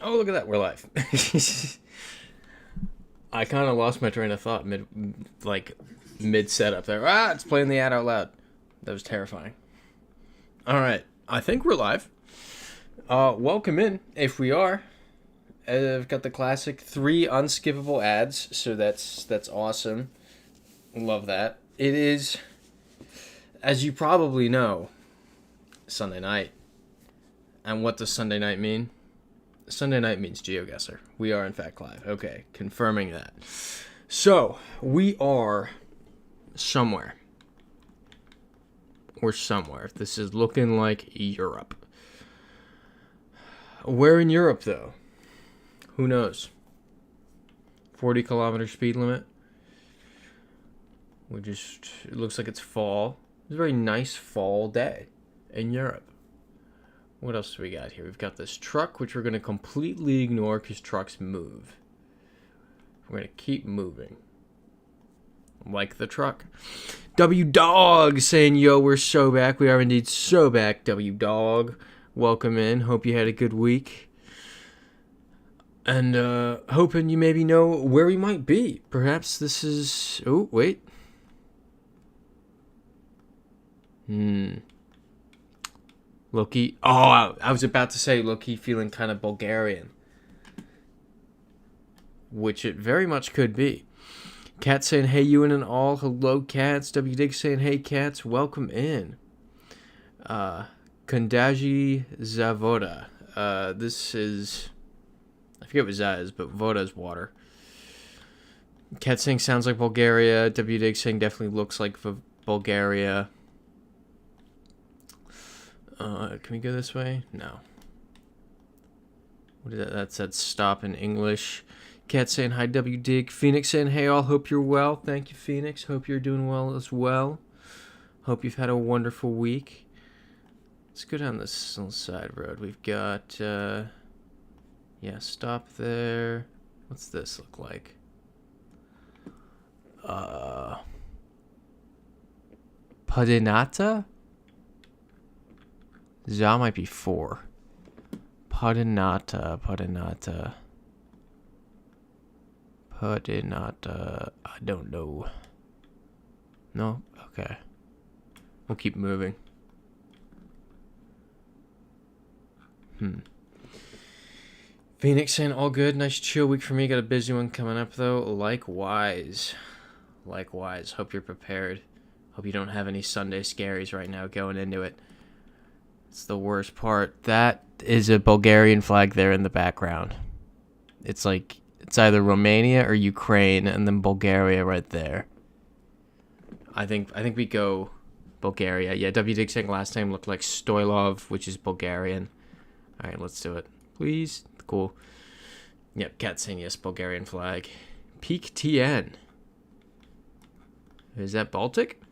Oh, look at that. We're live. I kind of lost my train of thought mid setup there. Ah, it's playing the ad out loud. That was terrifying. All right. I think we're live. Welcome in. If we are, I've got the classic 3 unskippable ads, so that's awesome. Love that. It is, as you probably know, Sunday night. And what does Sunday night mean? Sunday night means GeoGuessr. We are in fact live. Okay, confirming that. So, we are somewhere. We're somewhere. This is looking like Europe. Where in Europe, though? Who knows? 40-kilometer speed limit. It looks like it's fall. It's a very nice fall day in Europe. What else do we got here? We've got this truck, which we're going to completely ignore because trucks move. We're going to keep moving. Like the truck. W Dog saying, yo, we're so back. We are indeed so back, W Dog. Welcome in. Hope you had a good week. And hoping you maybe know where we might be. Perhaps this is... Oh, wait. Loki. Oh, I was about to say Loki feeling kind of Bulgarian. Which it very much could be. Cat saying, hey, Ewan and all. Hello, cats. W Dig saying, hey, cats. Welcome in. Kundaji Zavoda. This is... I forget what that is, but Voda is water. Cat saying, sounds like Bulgaria. W Dig saying, definitely looks like Bulgaria. Can we go this way? No. What is that? That said stop in English. Cat saying hi, W Dig. Phoenix saying hey all, hope you're well. Thank you, Phoenix. Hope you're doing well as well. Hope you've had a wonderful week. Let's go down this little side road. We've got, yeah, stop there. What's this look like? Padinata? Za might be 4. Padinata. I don't know. No? Okay. We'll keep moving. Phoenix saying all good. Nice chill week for me. Got a busy one coming up though. Likewise. Hope you're prepared. Hope you don't have any Sunday scaries right now going into it. It's the worst part. That is a Bulgarian flag there in the background. It's like, it's either Romania or Ukraine, and then Bulgaria right there. I think we go Bulgaria. Yeah, W Dig saying last name looked like Stoylov, which is Bulgarian. Alright, let's do it. Please. Cool. Yep, Cat saying yes, Bulgarian flag. Peak TN. Is that Baltic?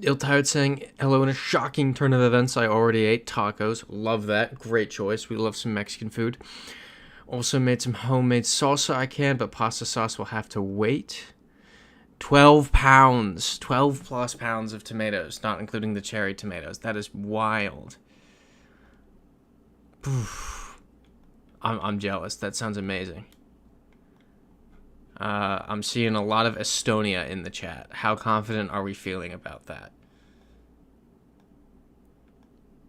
Ill Tired saying, hello, in a shocking turn of events, I already ate tacos. Love that. Great choice. We love some Mexican food. Also made some homemade salsa I can, but pasta sauce will have to wait. 12 pounds. 12 plus pounds of tomatoes, not including the cherry tomatoes. That is wild. I'm jealous. That sounds amazing. I'm seeing a lot of Estonia in the chat. How confident are we feeling about that?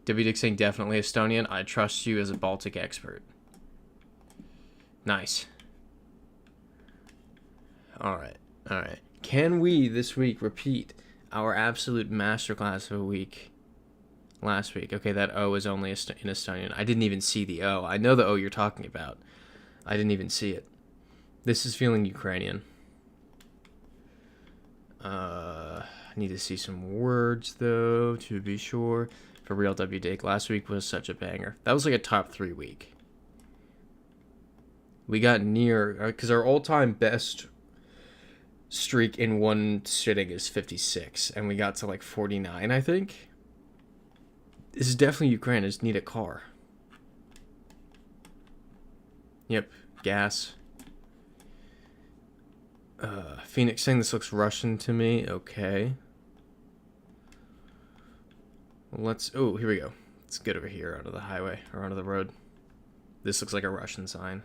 W Dick saying definitely Estonian. I trust you as a Baltic expert. Nice. Alright. Can we this week repeat our absolute masterclass of a week last week? Okay, that O is only in Estonian. I didn't even see the O. I know the O you're talking about. I didn't even see it. This is feeling Ukrainian. I need to see some words, though, to be sure. For real, W. Dake, last week was such a banger. That was like a top 3 week. We got near, because our all-time best streak in one sitting is 56, and we got to like 49, I think. This is definitely Ukraine. I just need a car. Yep, gas. Phoenix saying this looks Russian to me. Okay. Let's... Oh, here we go. Let's get over here onto the highway, or onto the road. This looks like a Russian sign.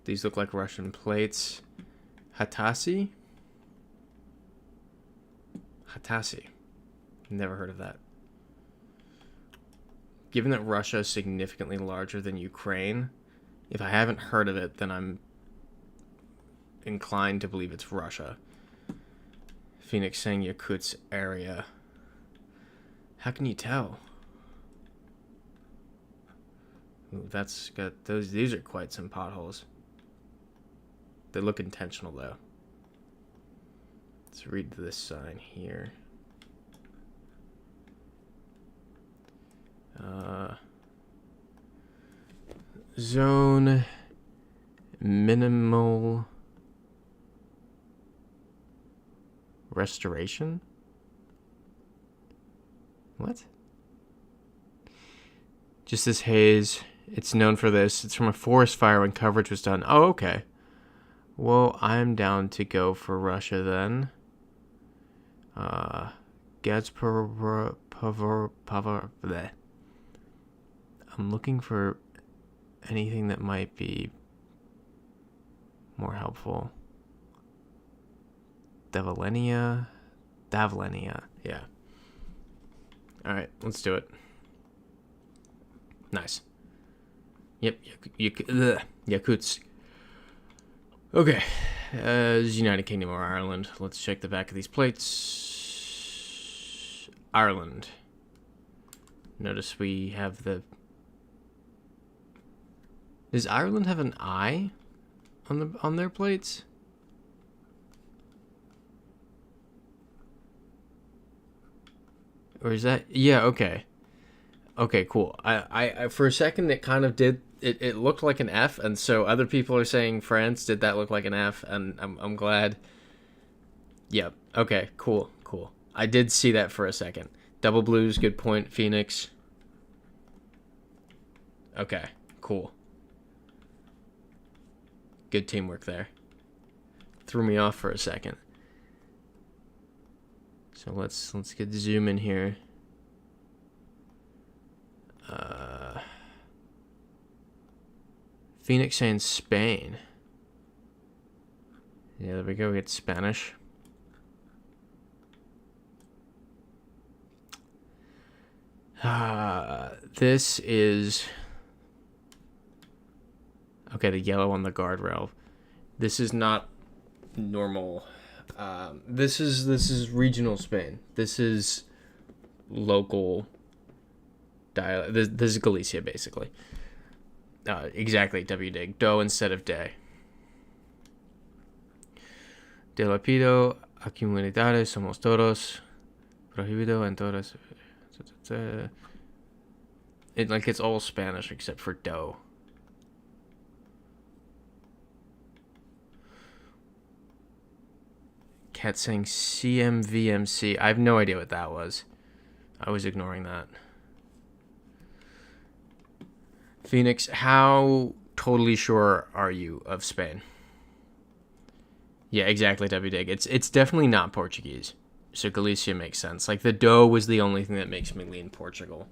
These look like Russian plates. Hatasi? Hatasi. Never heard of that. Given that Russia is significantly larger than Ukraine, if I haven't heard of it, then I'm inclined to believe it's Russia. Phoenix saying Yakutsk area. How can you tell? Ooh, that's got those. These are quite some potholes. They look intentional though. Let's read this sign here. Zone minimal restoration? What? Just this haze. It's known for this. It's from a forest fire when coverage was done. Oh, okay. Well, I'm down to go for Russia then. Bleh. I'm looking for anything that might be more helpful. Davlenia. Yeah. Alright, let's do it. Nice. Yep, Yakutsk. Okay. United Kingdom or Ireland. Let's check the back of these plates. Ireland. Notice we have the... Does Ireland have an I on their plates? Or is that... Yeah, okay. Okay, cool. I for a second it kind of did... It looked like an F, and so other people are saying France, did that look like an F? And I'm glad. Yep. Okay, cool. I did see that for a second. Double blues, good point, Phoenix. Okay, cool. Good teamwork there. Threw me off for a second. So let's get zoom in here. Phoenix saying Spain. Yeah, there we go. We get Spanish. This is... Okay, the yellow on the guardrail. This is not normal. This is regional Spain. This is local dialect. This is Galicia, basically. Exactly, W-dig. Do instead of de. De lapido, aquí humanidades, somos todos. Prohibido en todas. It's all Spanish except for do. Cat saying CMVMC. I have no idea what that was. I was ignoring that. Phoenix, how totally sure are you of Spain? Yeah, exactly, W-dig. It's definitely not Portuguese. So Galicia makes sense. Like, the do was the only thing that makes me lean Portugal.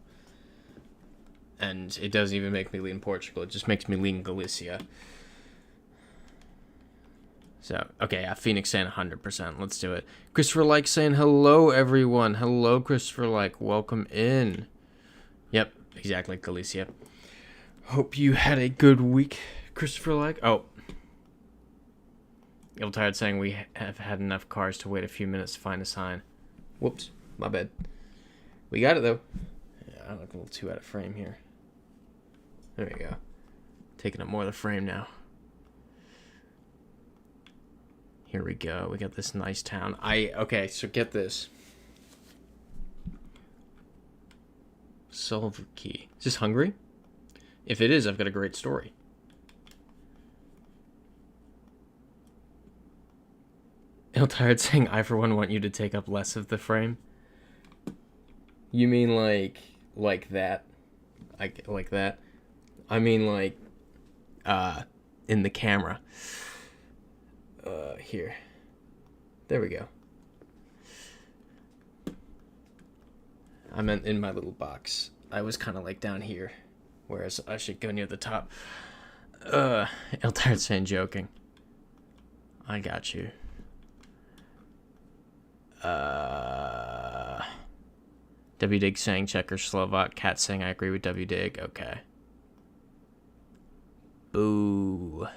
And it doesn't even make me lean Portugal. It just makes me lean Galicia. So, okay, yeah, Phoenix saying 100%. Let's do it. Christopher Like saying hello, everyone. Hello, Christopher Like. Welcome in. Yep, exactly, Galicia. Hope you had a good week, Christopher Like. Oh. I'm tired saying we have had enough cars to wait a few minutes to find a sign. Whoops, my bad. We got it, though. Yeah, I look a little too out of frame here. There we go. Taking up more of the frame now. Here we go. We got this nice town. Okay, so get this. Solve key. Is this Hungary? If it is, I've got a great story. I'm tired saying I, for one, want you to take up less of the frame. You mean like that? Like that? I mean like, in the camera. Here. There we go. I meant in my little box. I was kind of like down here. Whereas I should go near the top. Eltard saying joking. I got you. W Dig saying Czech or Slovak. Cat saying I agree with W Dig. Okay. Boo.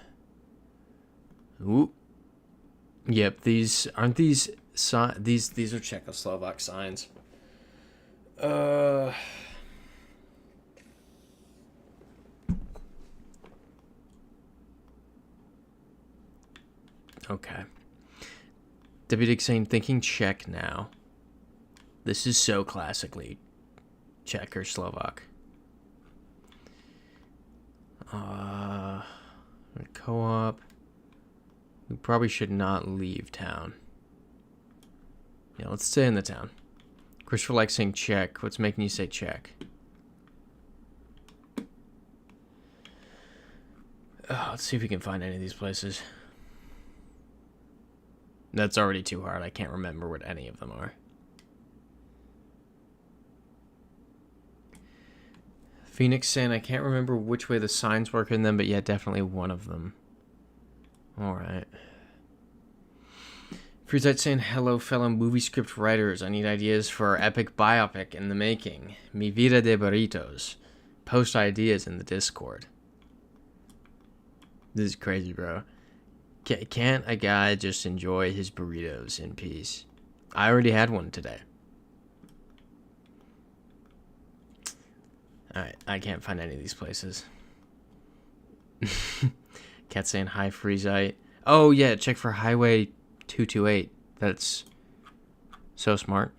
Ooh. Yep, these aren't these these are Czechoslovak signs. Okay. W Dig saying thinking Czech now. This is so classically Czech or Slovak. Co-op. We probably should not leave town. Yeah, let's stay in the town. Christopher likes saying Czech. What's making you say Czech? Let's see if we can find any of these places. That's already too hard. I can't remember what any of them are. Phoenix saying I can't remember which way the signs work in them, but yeah, definitely one of them. Alright. Freezite saying hello, fellow movie script writers. I need ideas for our epic biopic in the making. Mi vida de burritos. Post ideas in the Discord. This is crazy, bro. Can't a guy just enjoy his burritos in peace? I already had one today. Alright, I can't find any of these places. Cat saying hi, Freezite. Oh, yeah, check for Highway 228. That's so smart.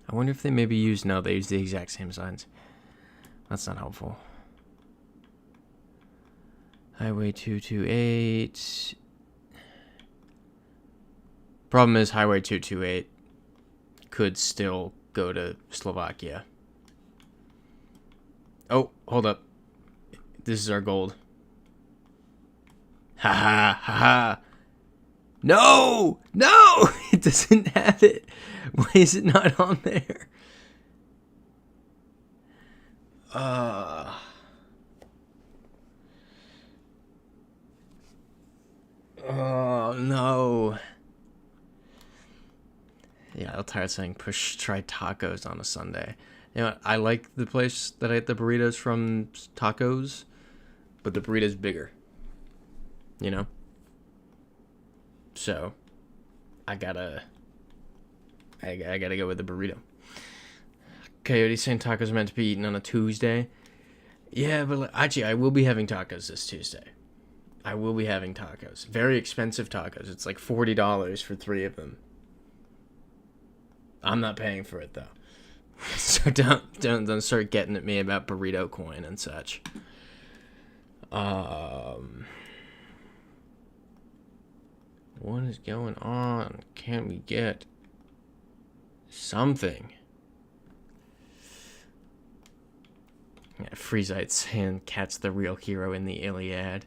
I wonder if they maybe use... No, they use the exact same signs. That's not helpful. Highway 228. Problem is, Highway 228 could still go to Slovakia. Oh, hold up. This is our gold. Ha ha ha ha. No! No! It doesn't have it. Why is it not on there? Oh, no. Yeah, I'll tire saying try tacos on a Sunday. You know, I like the place that I get the burritos from, Tacos, but the burrito's bigger. You know? So, I gotta go with the burrito. Coyote saying tacos are meant to be eaten on a Tuesday. Yeah, but actually, I will be having tacos this Tuesday. I will be having tacos. Very expensive tacos. It's like $40 for 3 of them. I'm not paying for it, though. So don't start getting at me about burrito coin and such. What is going on? Can't we get something? Yeah, Freezite saying Cat's the real hero in the Iliad.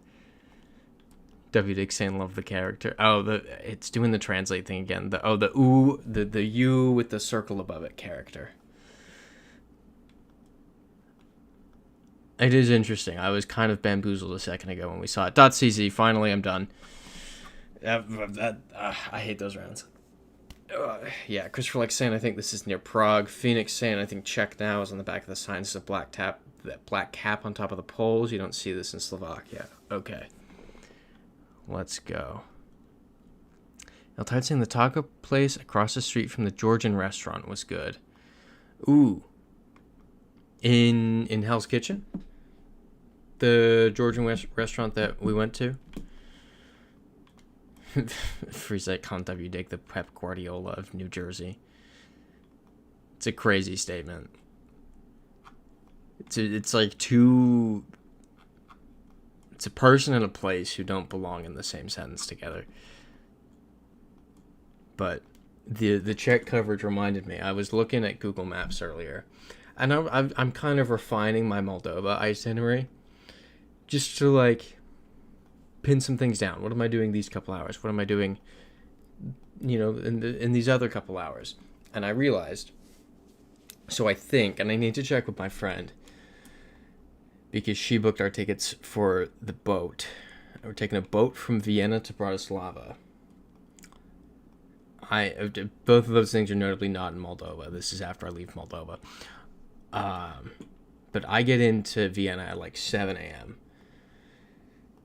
W Dick saying love the character. Oh, it's doing the translate thing again. The U with the circle above it character. It is interesting. I was kind of bamboozled a second ago when we saw it. .cz, finally I'm done. I hate those rounds. Yeah, Christopher like saying I think this is near Prague. Phoenix saying I think Czech now is on the back of the sign. This is a black cap on top of the poles. You don't see this in Slovakia. Okay. Let's go. Eltide saying the taco place across the street from the Georgian restaurant was good. Ooh. In Hell's Kitchen? The Georgian restaurant that we went to? Freeze can't W Dig the Pep Guardiola of New Jersey. It's a crazy statement. It's like two... It's a person and a place who don't belong in the same sentence together. But the Czech coverage reminded me. I was looking at Google Maps earlier. And I'm kind of refining my Moldova itinerary. Just to, like, pin some things down. What am I doing these couple hours? What am I doing, you know, in these other couple hours? And I realized, so I think, and I need to check with my friend, because she booked our tickets for the boat. We're taking a boat from Vienna to Bratislava. Both of those things are notably not in Moldova. This is after I leave Moldova. But I get into Vienna at like 7 a.m.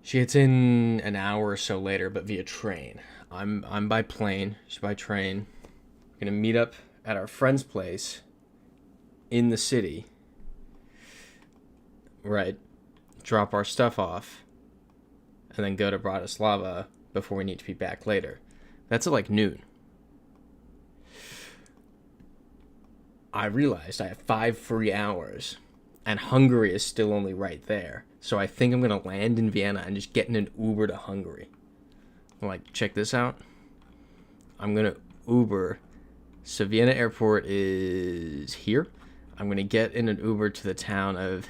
She gets in an hour or so later, but via train. I'm by plane. She's by train. We're gonna meet up at our friend's place in the city. Right. Drop our stuff off. And then go to Bratislava before we need to be back later. That's at like noon. I realized I have 5 free hours. And Hungary is still only right there. So I think I'm going to land in Vienna and just get in an Uber to Hungary. Like, check this out. I'm going to Uber. So Vienna airport is here. I'm going to get in an Uber to the town of...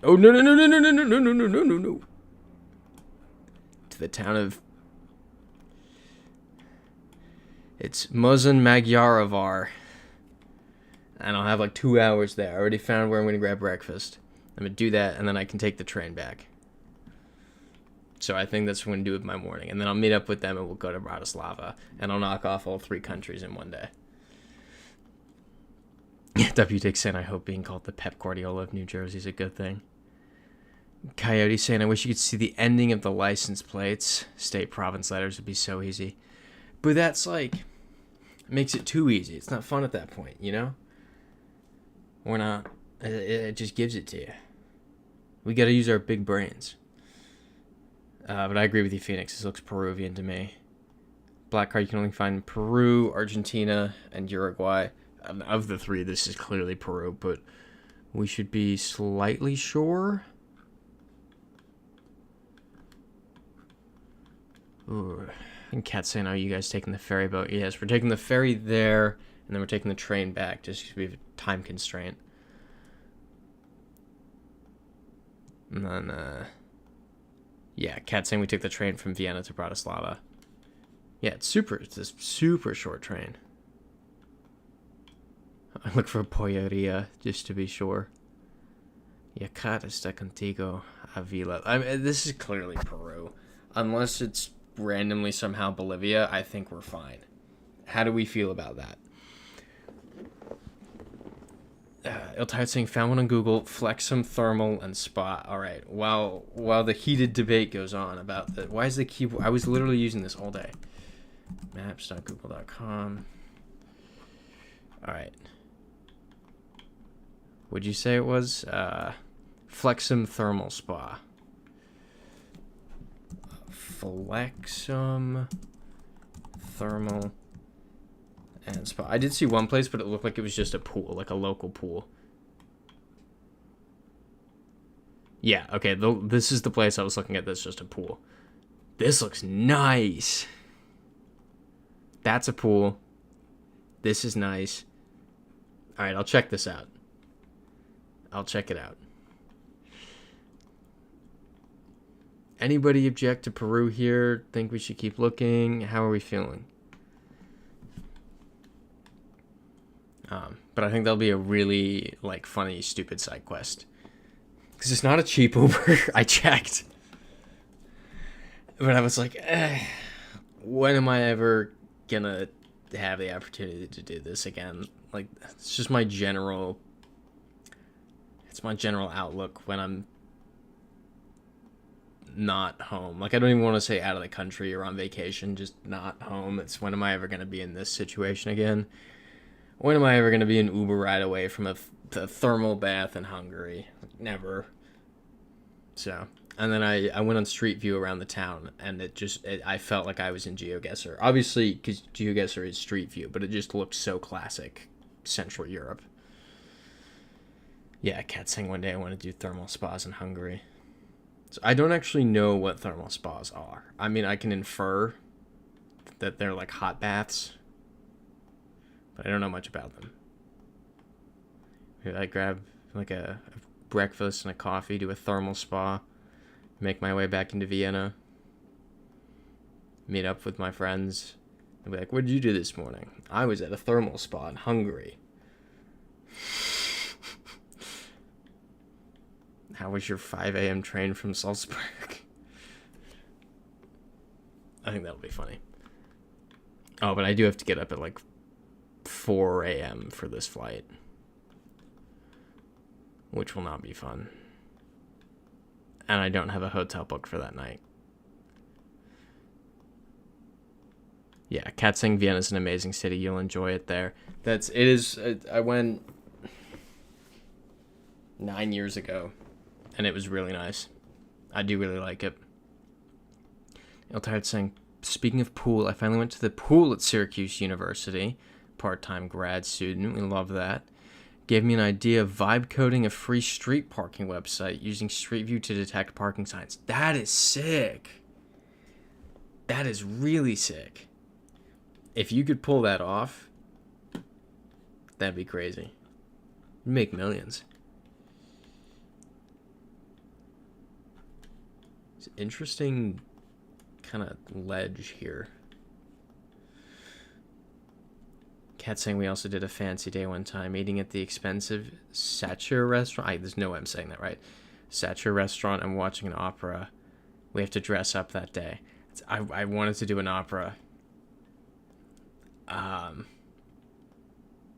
Oh, no. To the town of... It's Magyaróvar. And I'll have like 2 hours there. I already found where I'm going to grab breakfast. I'm going to do that, and then I can take the train back. So I think that's what I'm going to do with my morning. And then I'll meet up with them, and we'll go to Bratislava. And I'll knock off all 3 countries in one day. W. saying, I hope being called the Pep Guardiola of New Jersey is a good thing. Coyote saying, I wish you could see the ending of the license plates. State province letters would be so easy. But that's like... makes it too easy. It's not fun at that point, you know? We're not... It just gives it to you. We got to use our big brains. But I agree with you, Phoenix. This looks Peruvian to me. Black card you can only find in Peru, Argentina, and Uruguay. Of the 3, this is clearly Peru, but we should be slightly sure. Ooh. And Cat's saying, are you guys taking the ferry boat? Yes, we're taking the ferry there, and then we're taking the train back, just because we have a time constraint. And then, yeah, Cat's saying we took the train from Vienna to Bratislava. Yeah, it's a super short train. I look for Polleria, just to be sure. Yakat está contigo, Avila. I mean, this is clearly Peru. Unless it's randomly somehow Bolivia, I think we're fine. How do we feel about that? Iltide saying, found one on Google, Flexum, Thermal, and Spa. Alright, while the heated debate goes on about the... Why is the keyboard... I was literally using this all day. Maps.google.com. Alright. Would you say it was? Flexum Thermal Spa. Flexum Thermal and Spa. I did see one place, but it looked like it was just a pool, like a local pool. Yeah, okay, this is the place I was looking at that's just a pool. This looks nice. That's a pool. This is nice. Alright, I'll check this out. I'll check it out. Anybody object to Peru here? Think we should keep looking? How are we feeling? But I think that'll be a really, like, funny, stupid side quest. Because it's not a cheap Uber. I checked. But I was like, when am I ever gonna have the opportunity to do this again? Like, it's just my general... It's my general outlook when I'm not home. Like, I don't even want to say out of the country or on vacation, just not home. It's when am I ever going to be in this situation again? When am I ever going to be an Uber ride away from a thermal bath in Hungary? Never. So, and then I went on Street View around the town, and I felt like I was in GeoGuessr. Obviously, because GeoGuessr is Street View, but it just looked so classic Central Europe. Yeah, Cat saying one day I want to do thermal spas in Hungary. So I don't actually know what thermal spas are. I mean, I can infer that they're like hot baths, but I don't know much about them. I grab like a breakfast and a coffee, do a thermal spa, make my way back into Vienna, meet up with my friends, and be like, what did you do this morning? I was at a thermal spa in Hungary. How was your 5 a.m. train from Salzburg? I think that'll be funny. Oh, but I do have to get up at like 4 a.m. for this flight, which will not be fun. And I don't have a hotel booked for that night. Yeah, Kat saying Vienna's an amazing city. You'll enjoy it there. I went 9 years ago, and it was really nice. I do really like it. Iltired saying, speaking of pool, I finally went to the pool at Syracuse University. Part-time grad student. We love that. Gave me an idea of vibe coding a free street parking website using Street View to detect parking signs. That is sick. That is really sick. If you could pull that off, that'd be crazy. You'd make millions. It's an interesting kind of ledge here. Kat saying we also did a fancy day one time, eating at the expensive Sacher restaurant. There's no way I'm saying that right. Sacher restaurant and watching an opera. We have to dress up that day. I wanted to do an opera.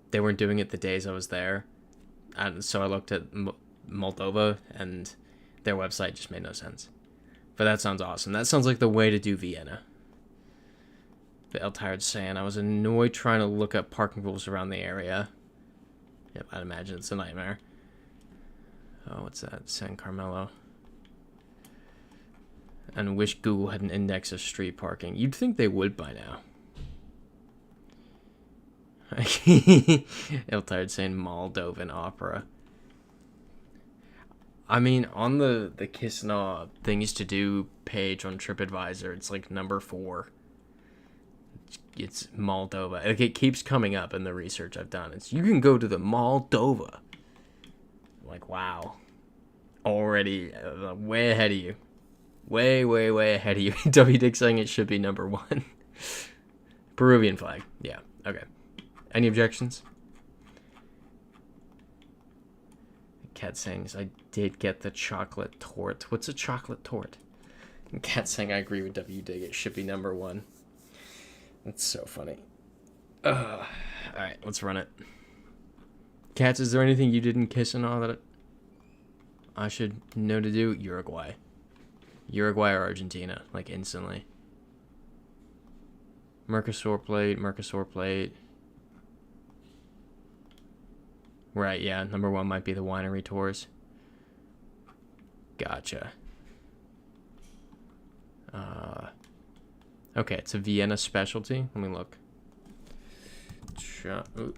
They weren't doing it the days I was there. And so I looked at Moldova, and their website just made no sense. But that sounds awesome. That sounds like the way to do Vienna. But Eltired's saying, I was annoyed trying to look up parking rules around the area. Yep, I'd imagine it's a nightmare. Oh, what's that? San Carmelo. And wish Google had an index of street parking. You'd think they would by now. Eltired saying Moldovan opera. I mean, on the Kisnaw things to do page on TripAdvisor, it's like number 4. It's Moldova. Like, it keeps coming up in the research I've done. It's, you can go to the Moldova. Like, wow. Already way ahead of you. Way, way, way ahead of you. W Dick saying it should be number 1. Peruvian flag. Yeah, okay. Any objections? Cat saying, I did get the chocolate torte. What's a chocolate torte? And Cat saying, I agree with W Dig. It should be number 1. That's so funny. Alright, let's run it. Cats, is there anything you didn't kiss and all that I should know to do? Uruguay. Uruguay or Argentina, like instantly. Mercosur plate. Right, yeah, number 1 might be the winery tours. Gotcha. Okay, it's a Vienna specialty. Let me look. Chocolate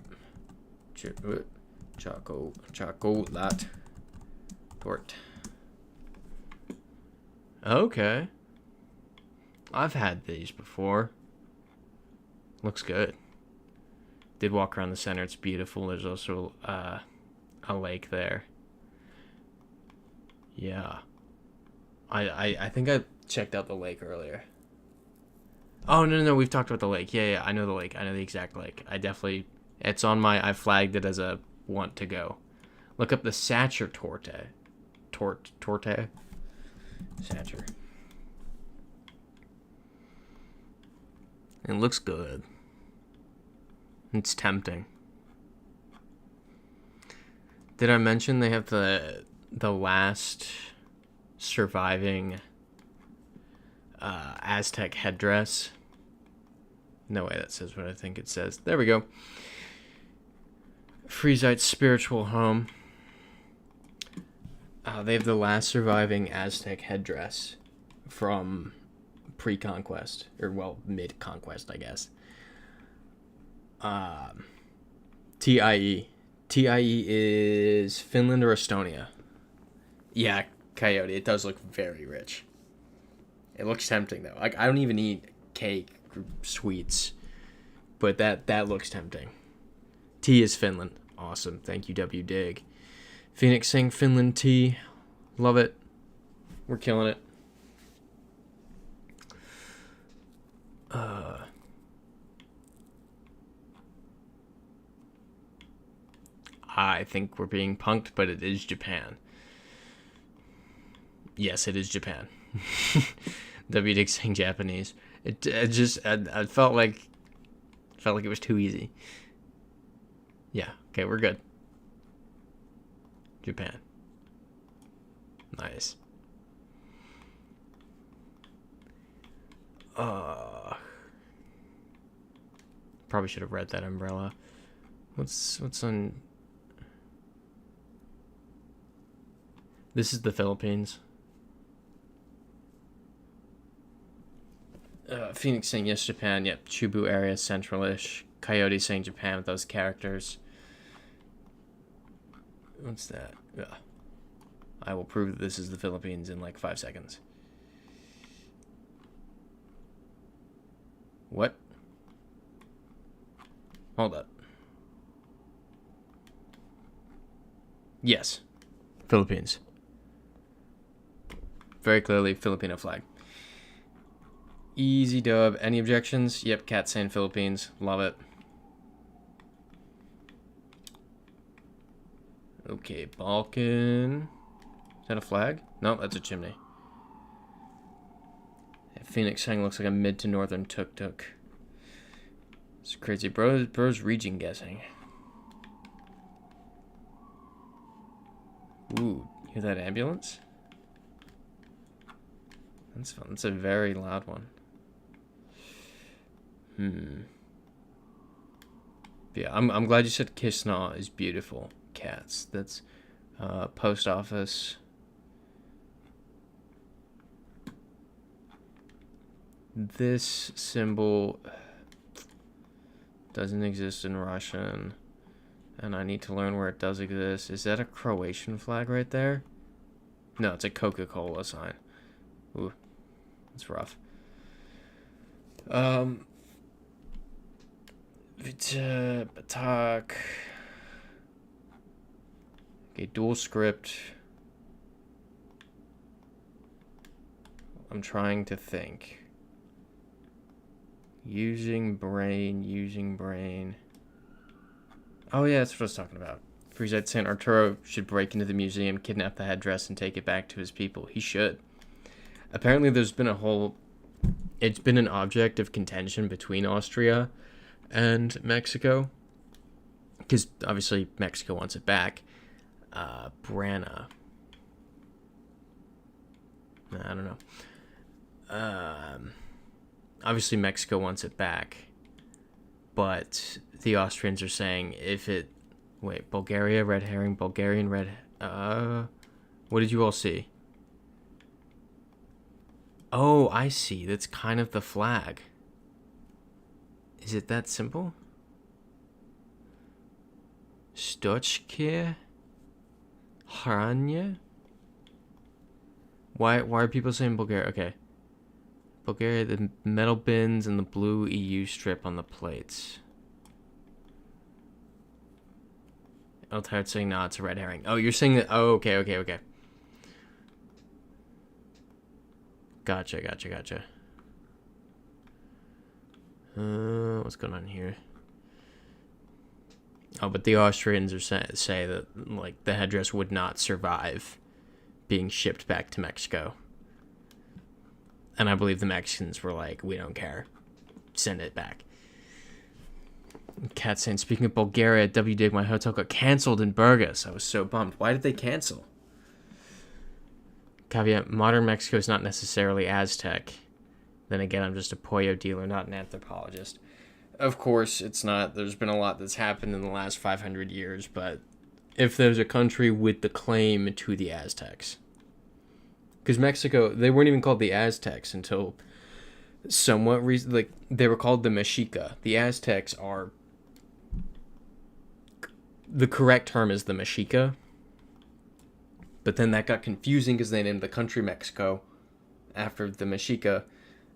torte. Okay. I've had these before. Looks good. Did walk around the center. It's beautiful. There's also a lake there. Yeah. I think I checked out the lake earlier. Oh, no. We've talked about the lake. Yeah. I know the lake. I know the exact lake. It's on my, I flagged it as a want to go. Look up the Sacher torte. Torte? Sacher. It looks good. It's tempting. Did I mention they have the last surviving Aztec headdress? No way that says what I think it says. There we go. Friesite's spiritual home. They have the last surviving Aztec headdress from pre-conquest, or well, mid-conquest, I guess. TIE. TIE is Finland or Estonia. Yeah, Coyote. It does look very rich. It looks tempting though. Like, I don't even eat cake or sweets, but that looks tempting. T is Finland. Awesome. Thank you, W Dig. Phoenix saying Finland tea. Love it. We're killing it. I think we're being punked, but it is Japan. Yes, it is Japan. W Dick saying Japanese. I felt like it was too easy. Yeah. Okay, we're good. Japan. Nice. Probably should have read that umbrella. What's on? This is the Philippines. Phoenix saying yes, Japan. Yep, Chubu area, central-ish. Coyote saying Japan with those characters. What's that? Yeah. I will prove that this is the Philippines in like 5 seconds. What? Hold up. Yes. Philippines. Very clearly Filipino flag. Easy dub. Any objections? Yep, cat saying Philippines. Love it. Okay, Balkan. Is that a flag? No, that's a chimney. Phoenix saying looks like a mid to northern tuk-tuk. It's crazy. Bro's region guessing. Ooh, you hear that ambulance? That's fun. That's a very loud one. Yeah, I'm glad you said Kisnaw is beautiful. Cats. That's post office. This symbol doesn't exist in Russian, and I need to learn where it does exist. Is that a Croatian flag right there? No, it's a Coca-Cola sign. Ooh, that's rough. Batak. Okay, dual script. I'm trying to think. Using brain. Oh yeah, that's what I was talking about. Freezite saying Arturo should break into the museum, kidnap the headdress, and take it back to his people. He should. Apparently there's been it's been an object of contention between Austria and Mexico. Because obviously Mexico wants it back. Brana. I don't know. Obviously Mexico wants it back, but the Austrians are saying Bulgaria, red herring, Bulgarian red, what did you all see? Oh, I see, that's kind of the flag. Is it that simple? Stochke? Hranya? Why are people saying Bulgaria? Okay. Bulgaria, the metal bins and the blue EU strip on the plates. Tired saying, no, it's a red herring. Oh, you're saying that. Oh, okay. Gotcha. What's going on here? Oh, but the Austrians are say that like the headdress would not survive being shipped back to Mexico. And I believe the Mexicans were like, we don't care. Send it back. Cat saying, speaking of Bulgaria, W-Dig, my hotel got canceled in Burgos. I was so bummed. Why did they cancel? Caveat, modern Mexico is not necessarily Aztec. Then again, I'm just a pollo dealer, not an anthropologist. Of course, it's not. There's been a lot that's happened in the last 500 years, but if there's a country with the claim to the Aztecs. Because Mexico, they weren't even called the Aztecs until somewhat recent. Like, they were called the Mexica. The Aztecs are... The correct term is the Mexica. But then that got confusing because they named the country Mexico after the Mexica.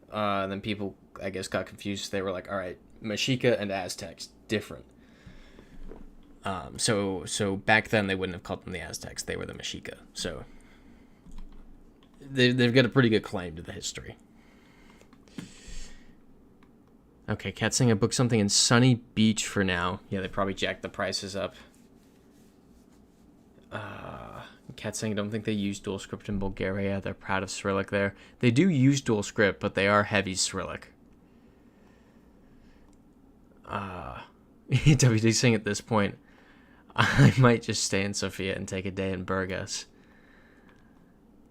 Then people, I guess, got confused. They were like, all right, Mexica and Aztecs, different. So back then they wouldn't have called them the Aztecs. They were the Mexica. So... They've got a pretty good claim to the history. Okay, Cat saying I booked something in Sunny Beach for now. Yeah, they probably jacked the prices up. Cat saying, I don't think they use dual script in Bulgaria. They're proud of Cyrillic there. They do use dual script, but they are heavy Cyrillic. WD saying at this point, I might just stay in Sofia and take a day in Burgos.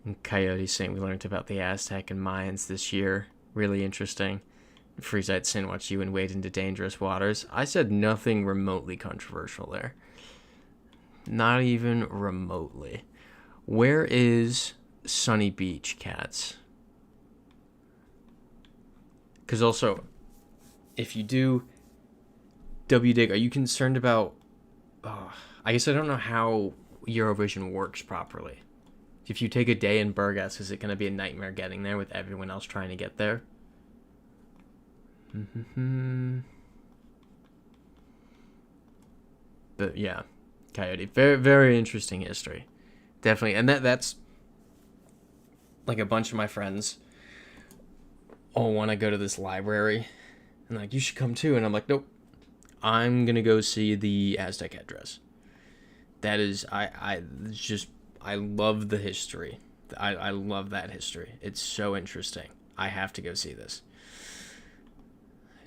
And Coyote saying we learned about the Aztec and Mayans this year. Really interesting. Freezite saying watch you and wade into dangerous waters. I said nothing remotely controversial there. Not even remotely. Where is Sunny Beach, cats? Because also, if you do WDig, are you concerned about... I guess I don't know how Eurovision works properly. If you take a day in Burgas, is it going to be a nightmare getting there with everyone else trying to get there? But yeah, Coyote. Very, very interesting history. Definitely. And that's like a bunch of my friends all want to go to this library. And like, you should come too. And I'm like, nope. I'm going to go see the Aztec headdress. That is, I love the history. I love that history. It's so interesting. I have to go see this.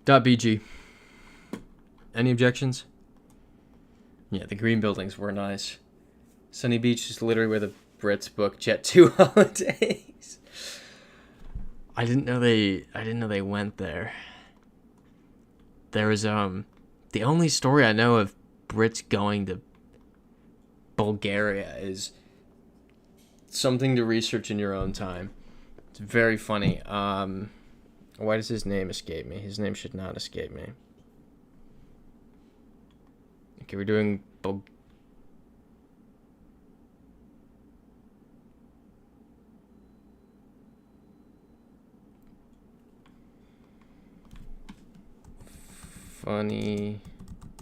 .bg. Any objections? Yeah, the green buildings were nice. Sunny Beach is literally where the Brits book Jet 2 holidays. I didn't know they went there. There was the only story I know of Brits going to Bulgaria is something to research in your own time. It's very funny. Why does his name escape me? His name should not escape me. Okay, we're doing funny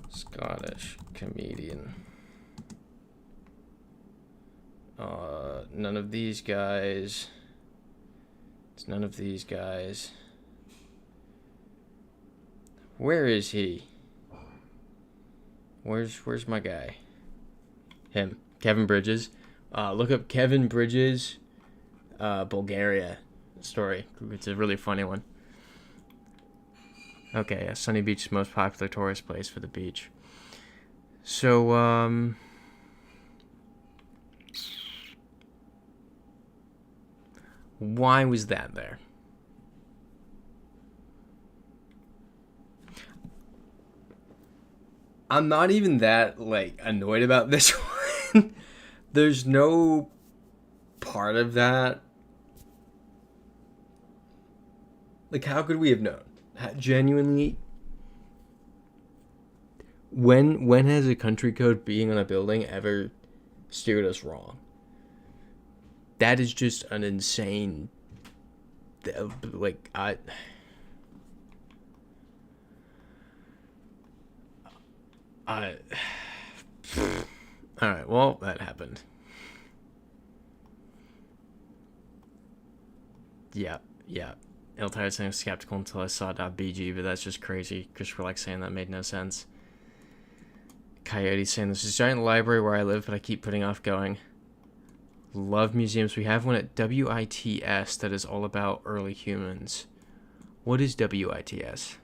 Scottish comedian. None of these guys. It's none of these guys. Where is he? Where's my guy? Him. Kevin Bridges. Look up Kevin Bridges Bulgaria story. It's a really funny one. Okay, Sunny Beach is the most popular tourist place for the beach. So, why was that there? I'm not even that, like, annoyed about this one. There's no part of that. Like, how could we have known? Genuinely, when has a country code being on a building ever steered us wrong? That is just an insane, like, all right, well, that happened. Yeah. Tired saying I was skeptical until I saw .bg, but that's just crazy. Christopher like saying that made no sense. Coyote saying this is a giant library where I live, but I keep putting off going. Love museums. We have one at WITS that is all about early humans. What is WITS?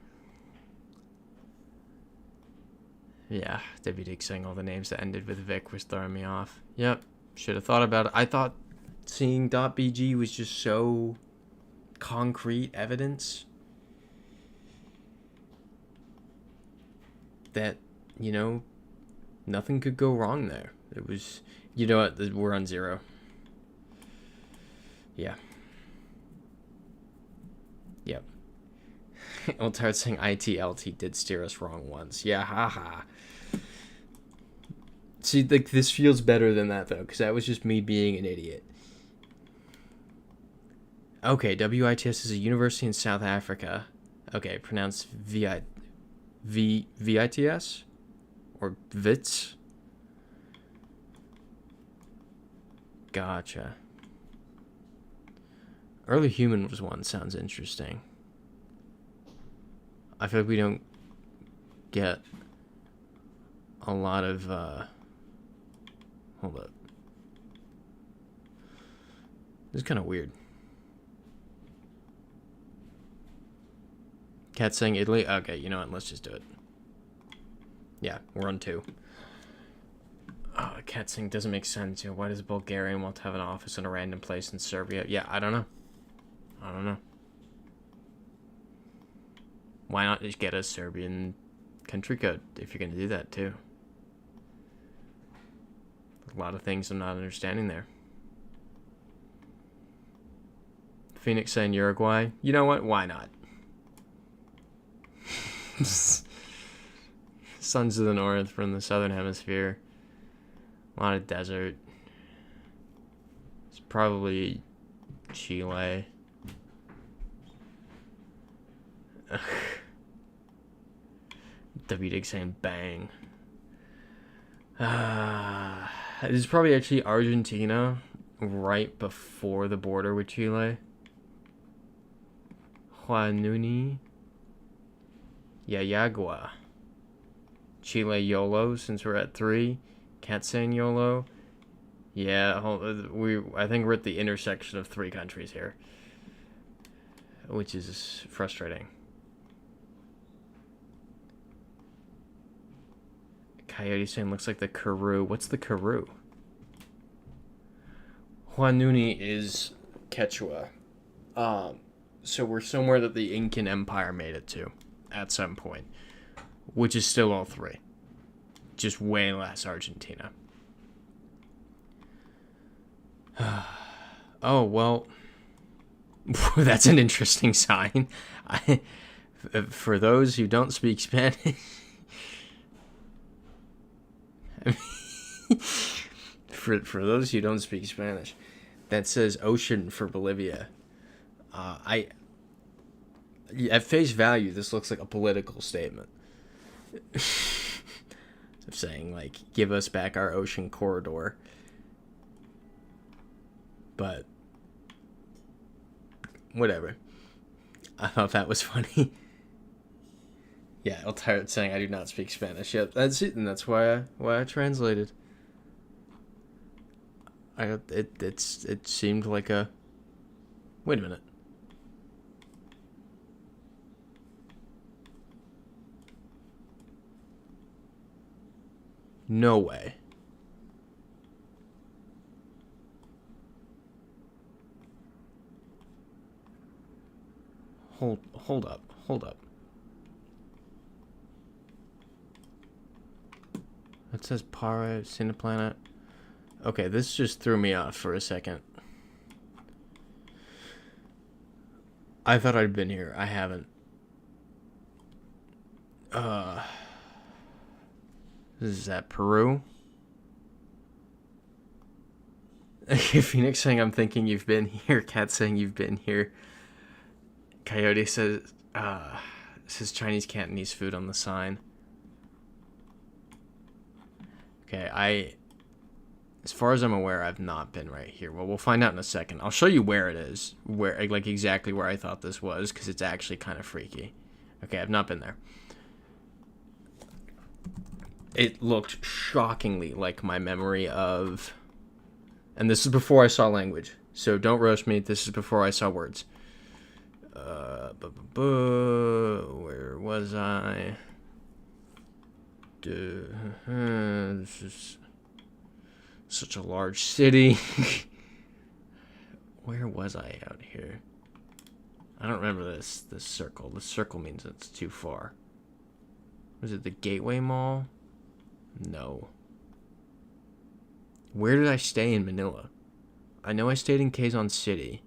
Yeah, WD saying all the names that ended with Vic was throwing me off. Yep, should have thought about it. I thought seeing .bg was just so concrete evidence that, you know, nothing could go wrong there. It was, you know what, we're on 0. Yeah. Yep. Old Tart saying ITLT did steer us wrong once. Yeah, haha. See, like, this feels better than that, though, because that was just me being an idiot. Okay, WITS is a university in South Africa. Okay, pronounced VITS? Or VITS? Gotcha. Early human was one. Sounds interesting. I feel like we don't get a lot of, hold up. This is kind of weird. Cat saying Italy? Okay, you know what? Let's just do it. Yeah, we're on 2. Oh, cat saying doesn't make sense. You know, why does a Bulgarian want to have an office in a random place in Serbia? Yeah, I don't know. I don't know. Why not just get a Serbian country code if you're going to do that too? A lot of things I'm not understanding there. Phoenix saying Uruguay. You know what? Why not? Sons of the North from the Southern Hemisphere. A lot of desert. It's probably Chile. W-Dig saying bang. This is probably actually Argentina, right before the border with Chile. Ewannnawe. Yayagua. Chile YOLO, since we're at 3. Cat saying YOLO. Yeah, I think we're at the intersection of 3 countries here, which is frustrating. Coyote saying looks like the Karoo. What's the Karoo? Ewannnawe is Quechua. So we're somewhere that the Incan Empire made it to at some point, which is still all 3. Just way less Argentina. Oh, well, that's an interesting sign. For those who don't speak Spanish, for those who don't speak Spanish, that says ocean for Bolivia. At face value, this looks like a political statement. Of saying, like, give us back our ocean corridor. But whatever. I thought that was funny. Yeah, I'll tired saying I do not speak Spanish. Yep, that's it, and that's why I translated. It seemed like a. Wait a minute. No way. Hold up. It says Para Cineplanet. Okay, this just threw me off for a second. I thought I'd been here. I haven't. Is that Peru? Phoenix saying I'm thinking you've been here. Cat saying you've been here. Coyote says Chinese Cantonese food on the sign. Okay, as far as I'm aware, I've not been right here. Well, we'll find out in a second. I'll show you where it is, where, like, exactly where I thought this was, because it's actually kind of freaky. Okay, I've not been there. It looked shockingly like my memory of, and this is before I saw language, so don't roast me. This is before I saw words. Where was I? This is such a large city. Where was I out here? I don't remember this circle. This circle means it's too far. Was it the Gateway Mall? No. Where did I stay in Manila? I know I stayed in Quezon City,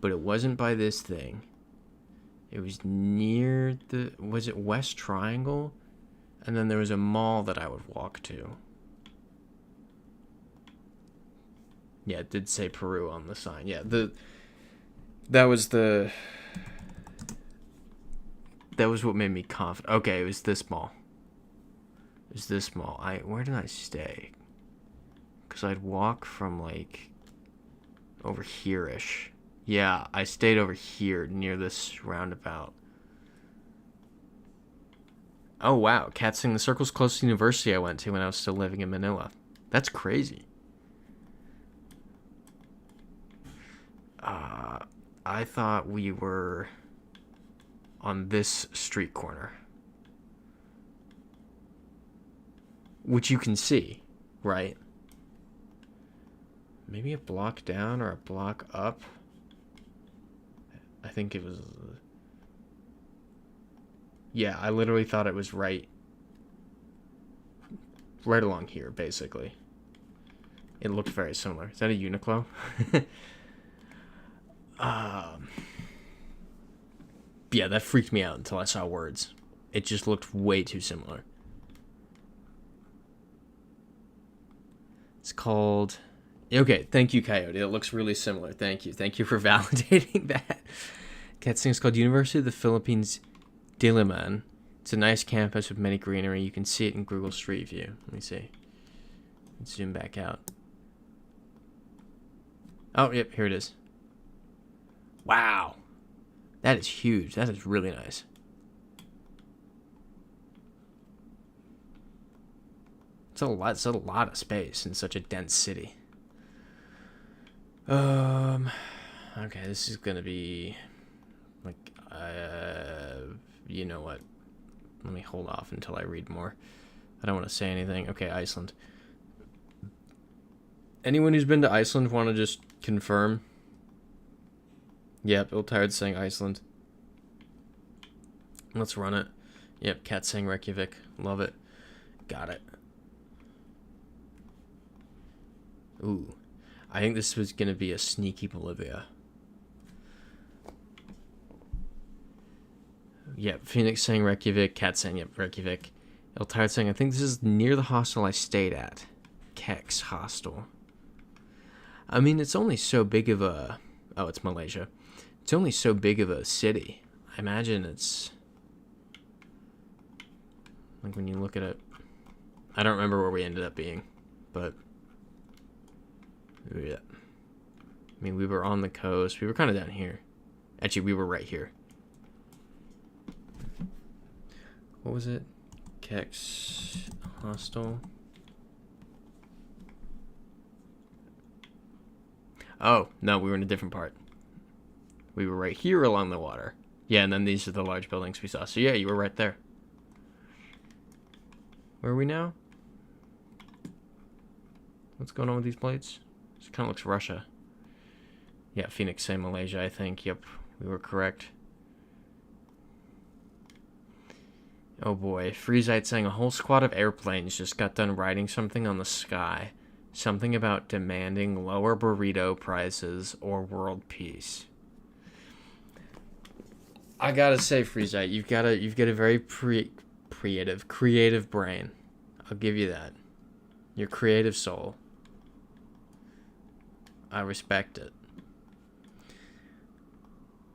but it wasn't by this thing. It was near the, was it West Triangle? And then there was a mall that I would walk to. Yeah, it did say Peru on the sign. Yeah, that was what made me confident. Okay, it was this mall. It was this mall. Where did I stay? Because I'd walk from, like, over here-ish. Yeah, I stayed over here near this roundabout. Oh, wow. Cat saying the circle's close to the university I went to when I was still living in Manila. That's crazy. I thought we were on this street corner. Which you can see, right? Maybe a block down or a block up. I think it was... Yeah, I literally thought it was right along here, basically. It looked very similar. Is that a Uniqlo? Yeah, that freaked me out until I saw words. It just looked way too similar. It's called... Okay, thank you, Coyote. It looks really similar. Thank you. Thank you for validating that. Cat thing's called University of the Philippines Diliman. It's a nice campus with many greenery. You can see it in Google Street View. Let me see. Let's zoom back out. Oh, yep, here it is. Wow. That is huge. That is really nice. It's a lot of space in such a dense city. Okay, this is gonna be like, you know what? Let me hold off until I read more. I don't want to say anything. Okay, Iceland. Anyone who's been to Iceland want to just confirm? Yep, Bill Tired saying Iceland. Let's run it. Yep, Cat saying Reykjavik. Love it. Got it. Ooh. I think this was going to be a sneaky Bolivia. Yep, Phoenix saying Reykjavik. Cat saying, yep, Reykjavik. Il Tired saying, I think this is near the hostel I stayed at. Kex Hostel. I mean, it's only so big of a... Oh, it's Malaysia. It's only so big of a city. I imagine it's... Like, when you look at it... I don't remember where we ended up being, but... Yeah. I mean, we were on the coast. We were kind of down here. Actually, we were right here. What was it? Kex Hostel. Oh, no, we were in a different part. We were right here along the water. Yeah, and then these are the large buildings we saw. So yeah, you were right there. Where are we now? What's going on with these plates? This kind of looks Russia. Yeah, Phoenix say Malaysia, I think. Yep, we were correct. Oh boy, Freezite saying a whole squad of airplanes just got done writing something on the sky. Something about demanding lower burrito prices or world peace. I gotta say, Freezite, you've got a very creative brain. I'll give you that. Your creative soul. I respect it.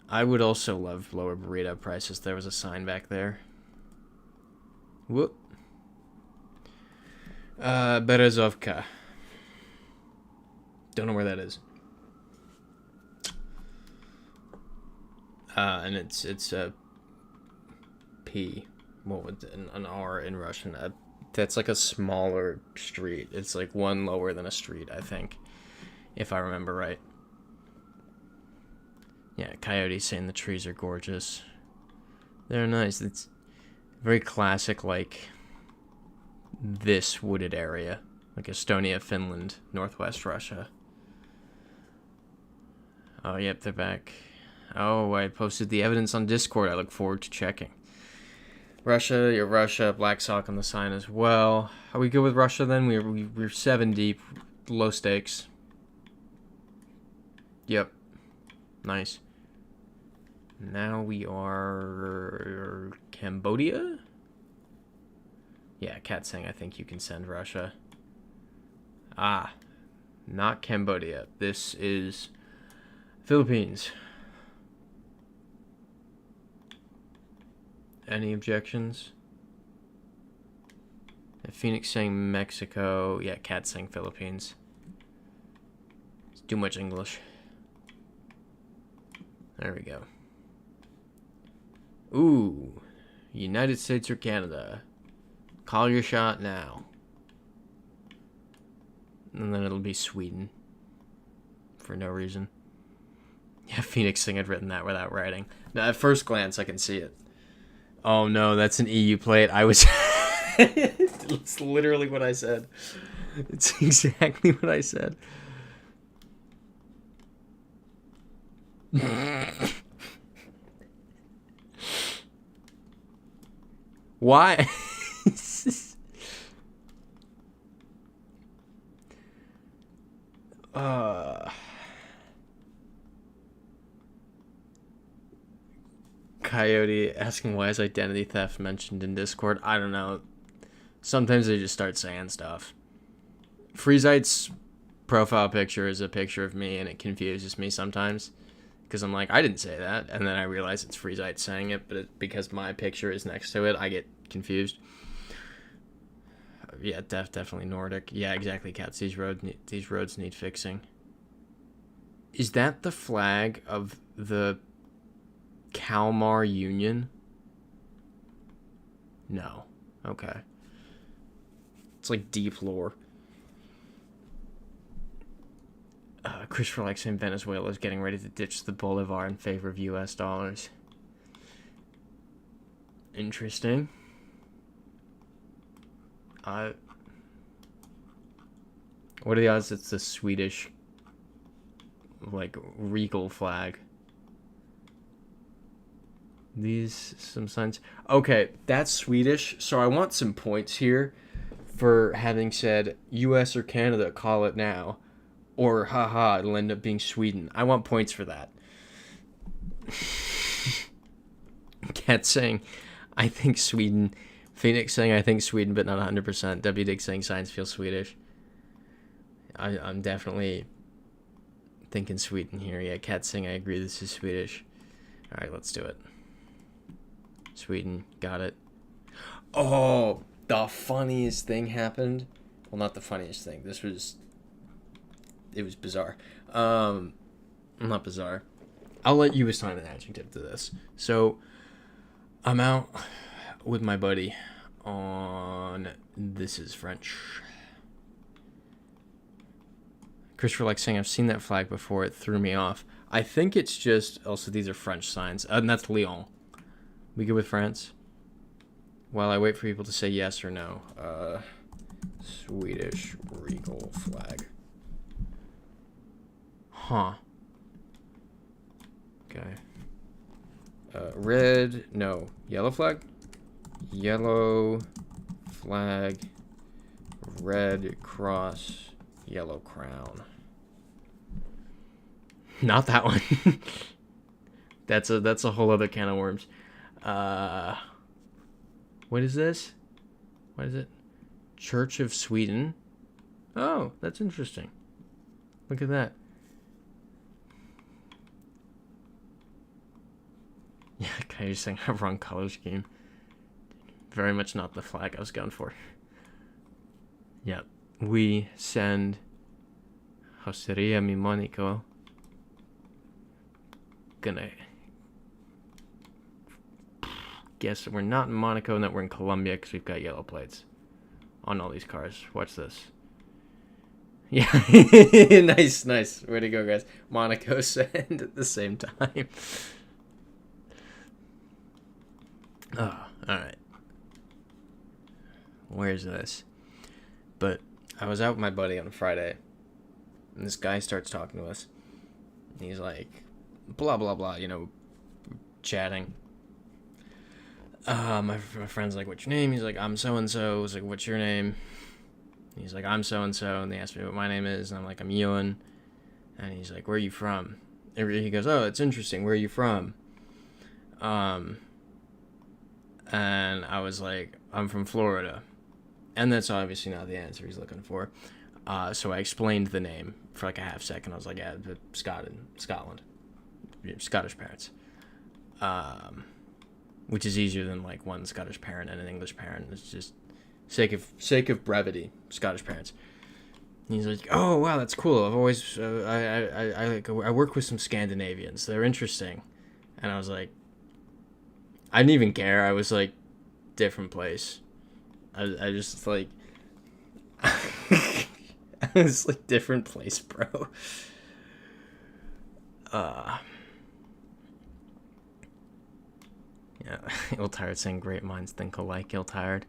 I would also love lower burrito prices. There was a sign back there. Whoop. Berezovka. Don't know where that is. And it's a P. What would an R in Russian? That's like a smaller street. It's like one lower than a street, I think, if I remember right. Yeah, Coyote saying the trees are gorgeous. They're nice. It's very classic, like this wooded area, like Estonia, Finland, Northwest Russia. Oh, yep, they're back. Oh, I posted the evidence on Discord. I look forward to checking. Russia, you're Russia. Black Sock on the sign as well. Are we good with Russia then? We're 7 deep. Low stakes. Yep. Nice. Now we are... Cambodia? Yeah, Cat saying I think you can send Russia. Ah. Not Cambodia. This is... Philippines. Any objections? Phoenix saying Mexico. Yeah, Cat saying Philippines. It's too much English. There we go. Ooh. United States or Canada. Call your shot now. And then it'll be Sweden. For no reason. Yeah, Phoenix Thing had written that without writing. Now, at first glance, I can see it. Oh no, that's an EU plate. I was... It's literally what I said. It's exactly what I said. Why? Coyote asking why is identity theft mentioned in Discord. I don't know. Sometimes they just start saying stuff. Freezite's profile picture is a picture of me, and it confuses me sometimes. Because I'm like, I didn't say that. And then I realize it's Freezite saying it, but because my picture is next to it, I get confused. Yeah, definitely Nordic. Yeah, exactly, Cats. These roads need fixing. Is that the flag of the Kalmar Union? No. Okay. It's like deep lore. Christopher likes saying Venezuela is getting ready to ditch the Bolivar in favor of US dollars. Interesting. What are the odds it's the Swedish, like, regal flag? These, some signs. Okay, that's Swedish, so I want some points here for having said US or Canada, call it now. Or, haha, it'll end up being Sweden. I want points for that. Cat saying, I think Sweden. Phoenix saying, I think Sweden, but not 100%. W Dig saying, signs feel Swedish. I'm definitely thinking Sweden here. Yeah, Cat saying, I agree, this is Swedish. Alright, let's do it. Sweden, got it. Oh, the funniest thing happened. Well, not the funniest thing. It was bizarre. Not bizarre. I'll let you assign an adjective to this. So, I'm out with my buddy on This Is French. Christopher likes saying, I've seen that flag before. It threw me off. I think it's just... Also, these are French signs. And that's Lyon. We good with France? While I wait for people to say yes or no. Swedish regal flag. Huh. Okay. Red... No. Yellow flag? Yellow flag. Red cross. Yellow crown. Not that one. That's a whole other can of worms. What is this? What is it? Church of Sweden. Oh, that's interesting. Look at that. Yeah, kind of saying wrong color scheme. Very much not the flag I was going for. Yep. We send Hosteria mi Monaco. Gonna guess that we're not in Monaco and that we're in Colombia because we've got yellow plates on all these cars. Watch this. Yeah. Nice. Way to go, guys. Monaco send at the same time. Oh, alright. Where's this? But I was out with my buddy on Friday, and this guy starts talking to us. And he's like, blah, blah, blah, chatting. My friend's like, what's your name? He's like, I'm so-and-so. I was like, what's your name? He's like, I'm so-and-so. And they asked me what my name is, and I'm like, I'm Ewan. And he's like, where are you from? And he goes, oh, it's interesting. Where are you from? And I was like, I'm from Florida. And that's obviously not the answer he's looking for. So I explained the name for like a half second. I was like, yeah, Scotland. Scottish parents. Which is easier than like one Scottish parent and an English parent. It's just sake of brevity, Scottish parents. And he's like, oh, wow, that's cool. I've always, I work with some Scandinavians. They're interesting. And I was like, I didn't even care. I was like, different place. I just like I was like different place, bro. Yeah, Ill-Tired saying great minds think alike, Ill-Tired.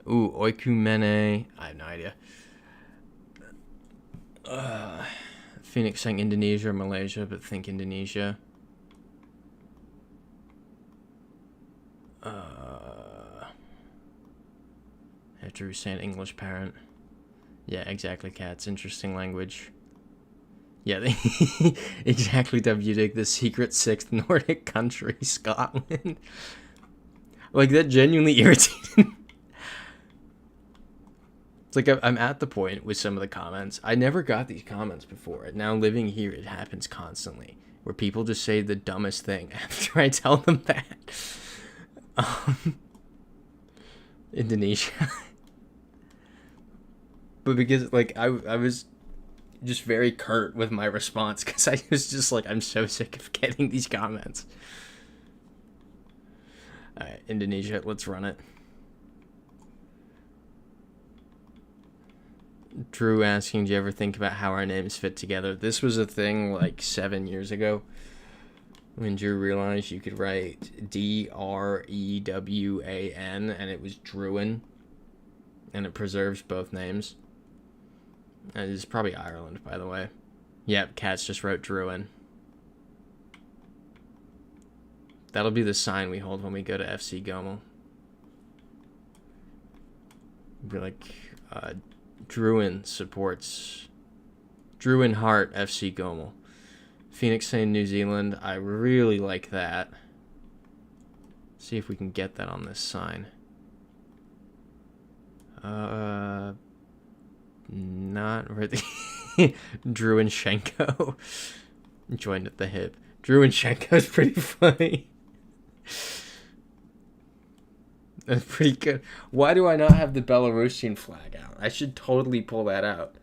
Ooh, Oikumene. I have no idea. Phoenix saying Indonesia or Malaysia, but think Indonesia. Drew saying English parent. Yeah, exactly, cats. Interesting language. Yeah, exactly, W-Dig, the secret sixth Nordic country, Scotland. Like, that genuinely irritated. It's like I'm at the point with some of the comments. I never got these comments before. Now living here, it happens constantly. Where people just say the dumbest thing after I tell them that. Indonesia. But because, like, I was just very curt with my response because I was just like, I'm so sick of getting these comments. Alright, Indonesia, let's run it. Drew asking, do you ever think about how our names fit together? This was a thing like 7 years ago when Drew realized you could write D-R-E-W-A-N and it was Druin, and it preserves both names. And it's probably Ireland, by the way. Yep, Cats just wrote Druin. That'll be the sign we hold when we go to FC Gomel. Be like, Druin supports Druin Heart FC Gomel. Phoenix saying New Zealand. I really like that. See if we can get that on this sign. Not really. Druinshenko joined at the hip. Druinshenko is pretty funny. That's pretty good. Why do I not have the Belarusian flag out? I should totally pull that out.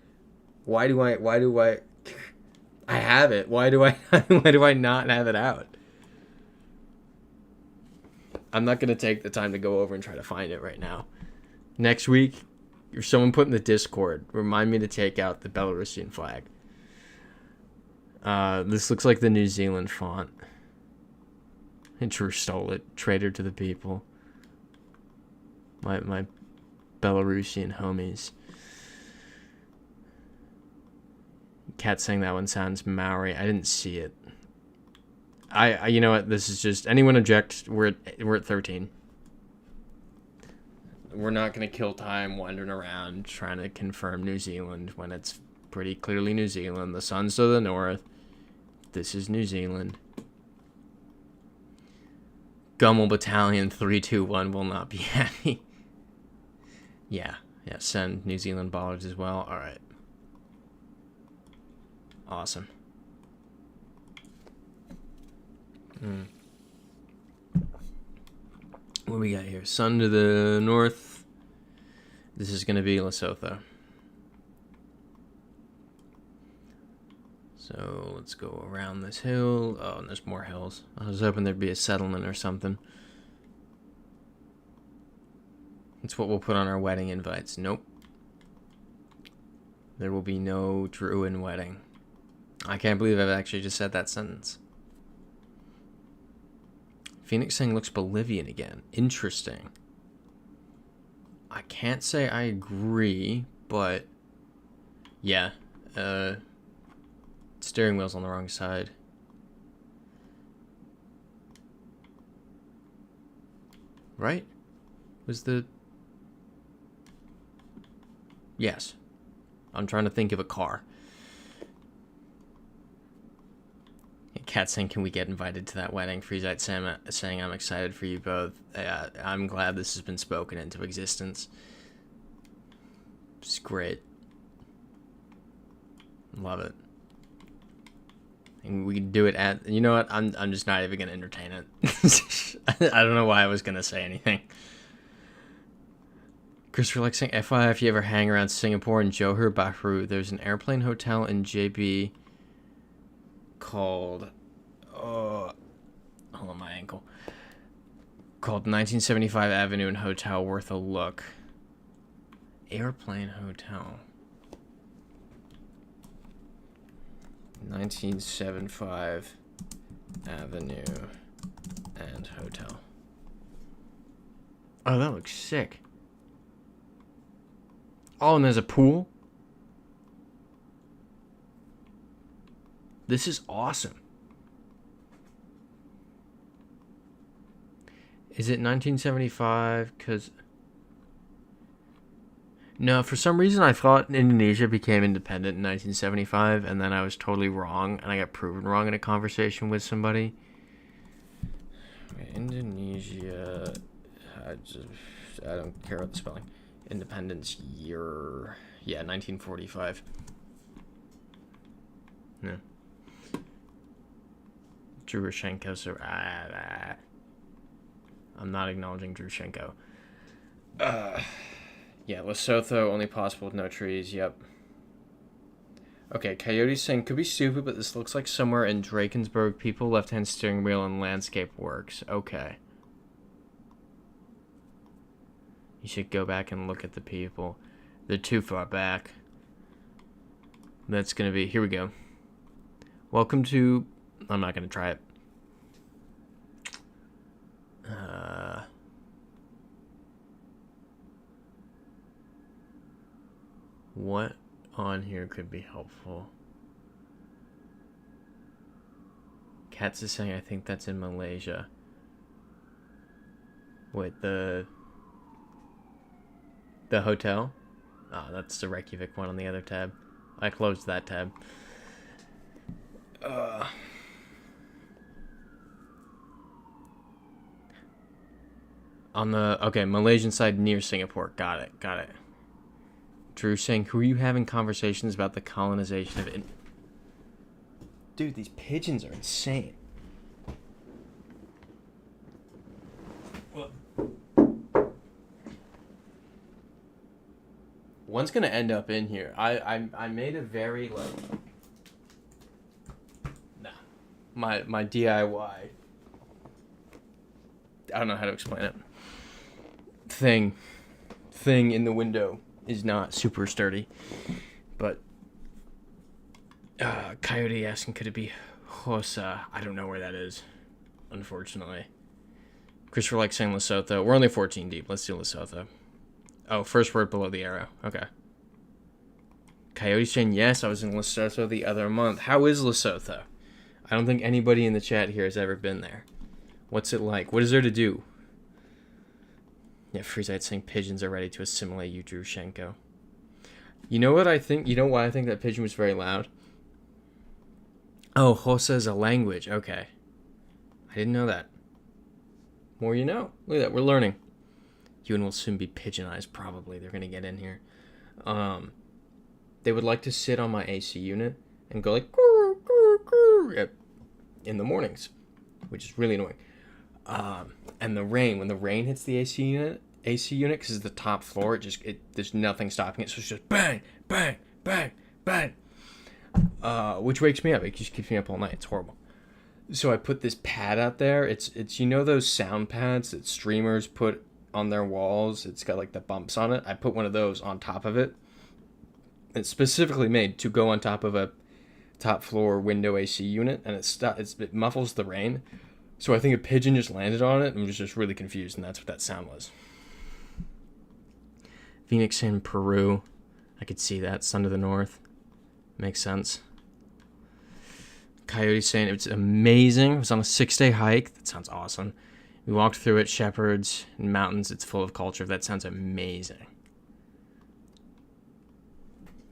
Why do I I have it. Why do I not have it out? I'm not going to take the time to go over and try to find it right now. Next week, if someone put in the Discord, remind me to take out the Belarusian flag. This looks like the New Zealand font. And Drew stole it. Traitor to the people. My Belarusian homies. Cat saying that one sounds Maori. I didn't see it. I you know what? This is just, anyone object? We're at 13. We're not gonna kill time wandering around trying to confirm New Zealand when it's pretty clearly New Zealand. The sun's to the north. This is New Zealand. Gummel Battalion 321 will not be happy. Yeah, send New Zealand bollards as well. Alright. Awesome. What we got here? Sun to the north. This is going to be Lesotho. So let's go around this hill. Oh, and there's more hills. I was hoping there'd be a settlement or something. It's what we'll put on our wedding invites. Nope. There will be no Druin wedding. I can't believe I've actually just said that sentence. Phoenix saying looks Bolivian again. Interesting. I can't say I agree, but yeah. Steering wheel's on the wrong side. Right? Was the... Yes. I'm trying to think of a car. Cat saying, can we get invited to that wedding? Freezite saying, I'm excited for you both. I'm glad this has been spoken into existence. It's great. Love it. And we can do it at... You know what? I'm just not even going to entertain it. I don't know why I was going to say anything. Christopher like saying, FYI, if you ever hang around Singapore and Johor Bahru, there's an airplane hotel in JB called... hold on, my ankle. Called 1975 Avenue and Hotel, worth a look. Airplane hotel. 1975 Avenue and hotel. Oh, that looks sick. Oh, and there's a pool. This is awesome. Is it 1975? Because... No, for some reason I thought Indonesia became independent in 1975, and then I was totally wrong, and I got proven wrong in a conversation with somebody. Indonesia... I don't care about the spelling. Independence year... Yeah, 1945. No. Drushenko, so... I'm not acknowledging Drushenko. Yeah, Lesotho, only possible with no trees, yep. Okay, Coyote's saying, could be stupid, but this looks like somewhere in Drakensberg. People, left-hand steering wheel, and landscape works. Okay. You should go back and look at the people. They're too far back. That's gonna be... Here we go. Welcome to... I'm not gonna try it. What on here could be helpful? Katz is saying, I think that's in Malaysia. Wait, the hotel? Ah, that's the Reykjavik one on the other tab. I closed that tab. On the... Okay, Malaysian side near Singapore. Got it. Drew saying, who are you having conversations about the colonization of it? Dude, these pigeons are insane. Well, one's gonna end up in here. I made a very, like... Nah. My DIY... I don't know how to explain it. Thing in the window is not super sturdy, but Coyote asking, could it be Hosa? I don't know where that is, unfortunately. Christopher likes saying Lesotho. We're only 14 deep. Let's do Lesotho. Oh, first word below the arrow. Okay. Coyote saying, yes, I was in Lesotho the other month. How is Lesotho? I don't think anybody in the chat here has ever been there. What's it like? What is there to do? Yeah, Freezite saying pigeons are ready to assimilate you, Drushenko. You know what I think? You know why I think that pigeon was very loud? Oh, Hosa is a language. Okay. I didn't know that. More you know. Look at that. We're learning. Ewan will soon be pigeonized, probably. They're going to get in here. They would like to sit on my AC unit and go like... in the mornings, which is really annoying. And the rain, when the rain hits the AC unit, because it's the top floor, there's nothing stopping it, so it's just bang, bang, bang, bang, which wakes me up. It just keeps me up all night. It's horrible. So I put this pad out there. It's you know those sound pads that streamers put on their walls. It's got like the bumps on it. I put one of those on top of it. It's specifically made to go on top of a top floor window AC unit, and it muffles the rain. So I think a pigeon just landed on it and was just really confused, and that's what that sound was. Phoenix in Peru. I could see that. Sun to the north. Makes sense. Coyote saying it's amazing. It was on a 6-day hike. That sounds awesome. We walked through it, shepherds and mountains. It's full of culture. That sounds amazing.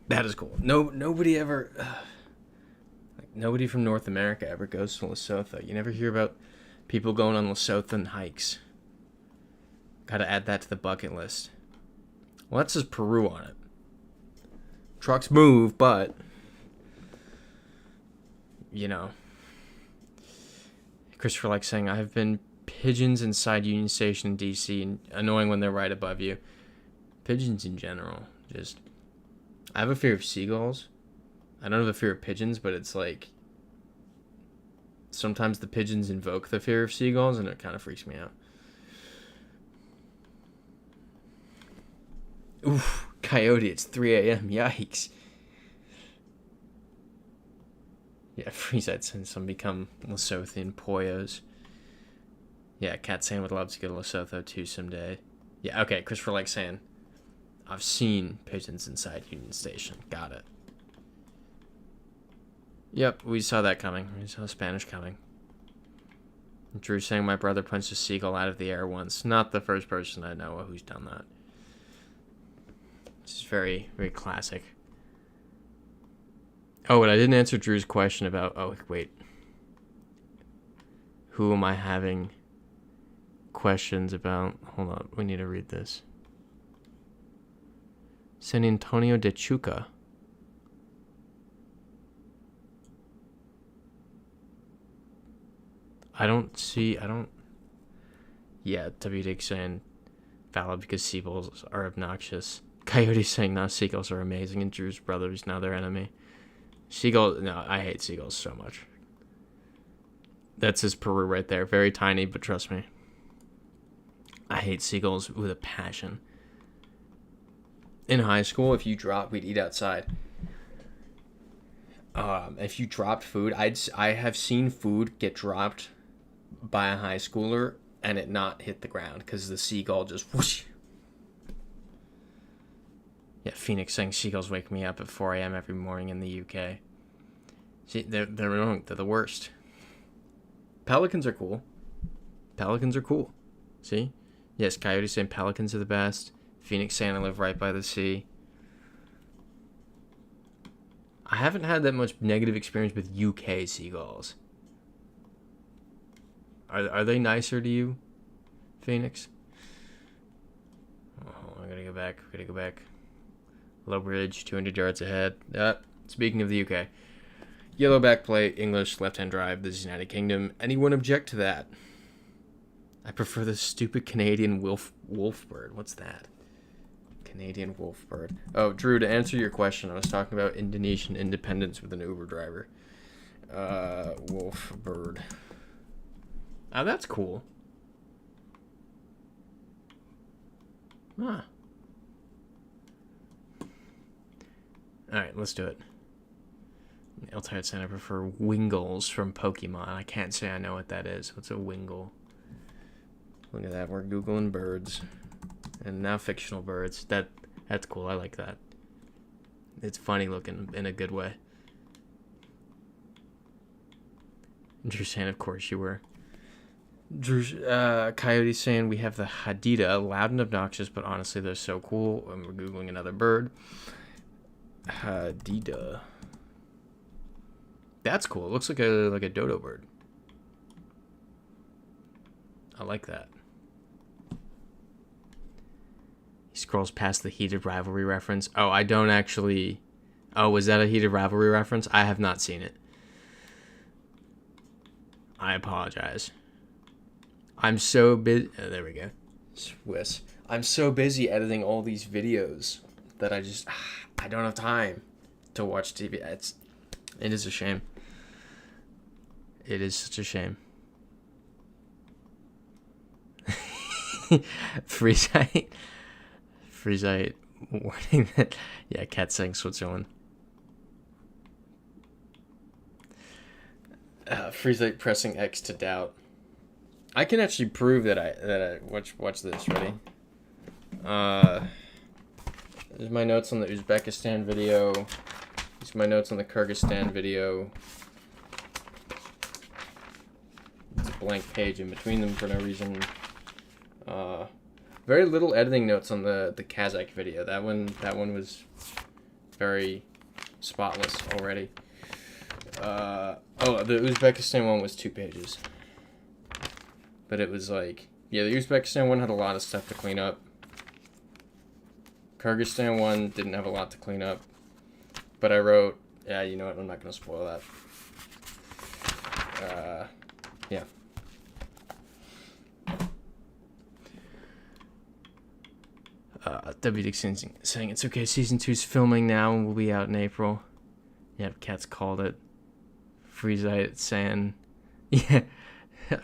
That is cool. Nobody ever... nobody from North America ever goes to Lesotho. You never hear about... people going on Lesothan hikes. Gotta add that to the bucket list. Well, that says Peru on it. Trucks move, but... you know. Christopher likes saying, I have been pigeons inside Union Station in D.C. and annoying when they're right above you. Pigeons in general. Just... I have a fear of seagulls. I don't have a fear of pigeons, but it's like... sometimes the pigeons invoke the fear of seagulls, and it kind of freaks me out. Oof, Coyote, it's 3 a.m. Yikes. Yeah, Freezite since some become Lesothian Poyos. Yeah, Cat saying would love to go to Lesotho too someday. Yeah, okay, Christopher like saying, I've seen pigeons inside Union Station. Got it. Yep, we saw that coming. We saw Spanish coming. Drew saying my brother punched a seagull out of the air once. Not the first person I know who's done that. This is very, very classic. Oh, and I didn't answer Drew's question about... Oh, wait. Who am I having questions about? Hold on, we need to read this. San Antonio de Chuca. Yeah, WD saying valid because seagulls are obnoxious. Coyote saying no, seagulls are amazing, and Drew's brother is now their enemy. No, I hate seagulls so much. That's his Peru right there. Very tiny, but trust me. I hate seagulls with a passion. In high school, we'd eat outside. If you dropped food, I have seen food get dropped by a high schooler and it not hit the ground because the seagull just whoosh. Yeah, Phoenix saying seagulls wake me up at 4 a.m. every morning in the UK. See, they're wrong. They're the worst. Pelicans are cool. See? Yes, Coyote saying pelicans are the best. Phoenix saying I live right by the sea. I haven't had that much negative experience with UK seagulls. Are they nicer to you, Phoenix? Oh, I gotta go back. Low bridge, 200 yards ahead. Speaking of the UK. Yellow back plate, English, left-hand drive, this is United Kingdom. Anyone object to that? I prefer the stupid Canadian wolf bird. What's that? Canadian wolf bird. Oh, Drew, to answer your question, I was talking about Indonesian independence with an Uber driver. Wolf bird. Oh, that's cool. Huh. Alright, let's do it. Eltard saying I prefer Wingles from Pokemon. I can't say I know what that is. What's a Wingle? Look at that. We're Googling birds. And now fictional birds. That's cool. I like that. It's funny looking in a good way. Drew saying, of course you were. Drew, Coyote saying we have the Hadida, loud and obnoxious, but honestly they're so cool. And we're Googling another bird. Hadida. That's cool. It looks like a dodo bird. I like that. He scrolls past the heated rivalry reference. Oh, I don't actually... Oh, was that a heated rivalry reference? I have not seen it. I apologize. I'm so busy... Oh, there we go. Swiss. I'm so busy editing all these videos that I don't have time to watch TV. It is a shame. It is such a shame. Freezite warning that... Yeah, Cat saying Switzerland. Freezite pressing X to doubt. I can actually prove that I watch this. Ready? There's my notes on the Uzbekistan video. These are my notes on the Kyrgyzstan video. It's a blank page in between them for no reason. Very little editing notes on the Kazakh video. That one was very spotless already. The Uzbekistan one was 2 pages. But it was like, yeah, the Uzbekistan one had a lot of stuff to clean up. Kyrgyzstan one didn't have a lot to clean up. But I wrote, yeah, you know what, I'm not going to spoil that. Yeah. WD saying it's okay, season 2's filming now and will be out in April. Yep, Cat's called it. Freezite saying, yeah.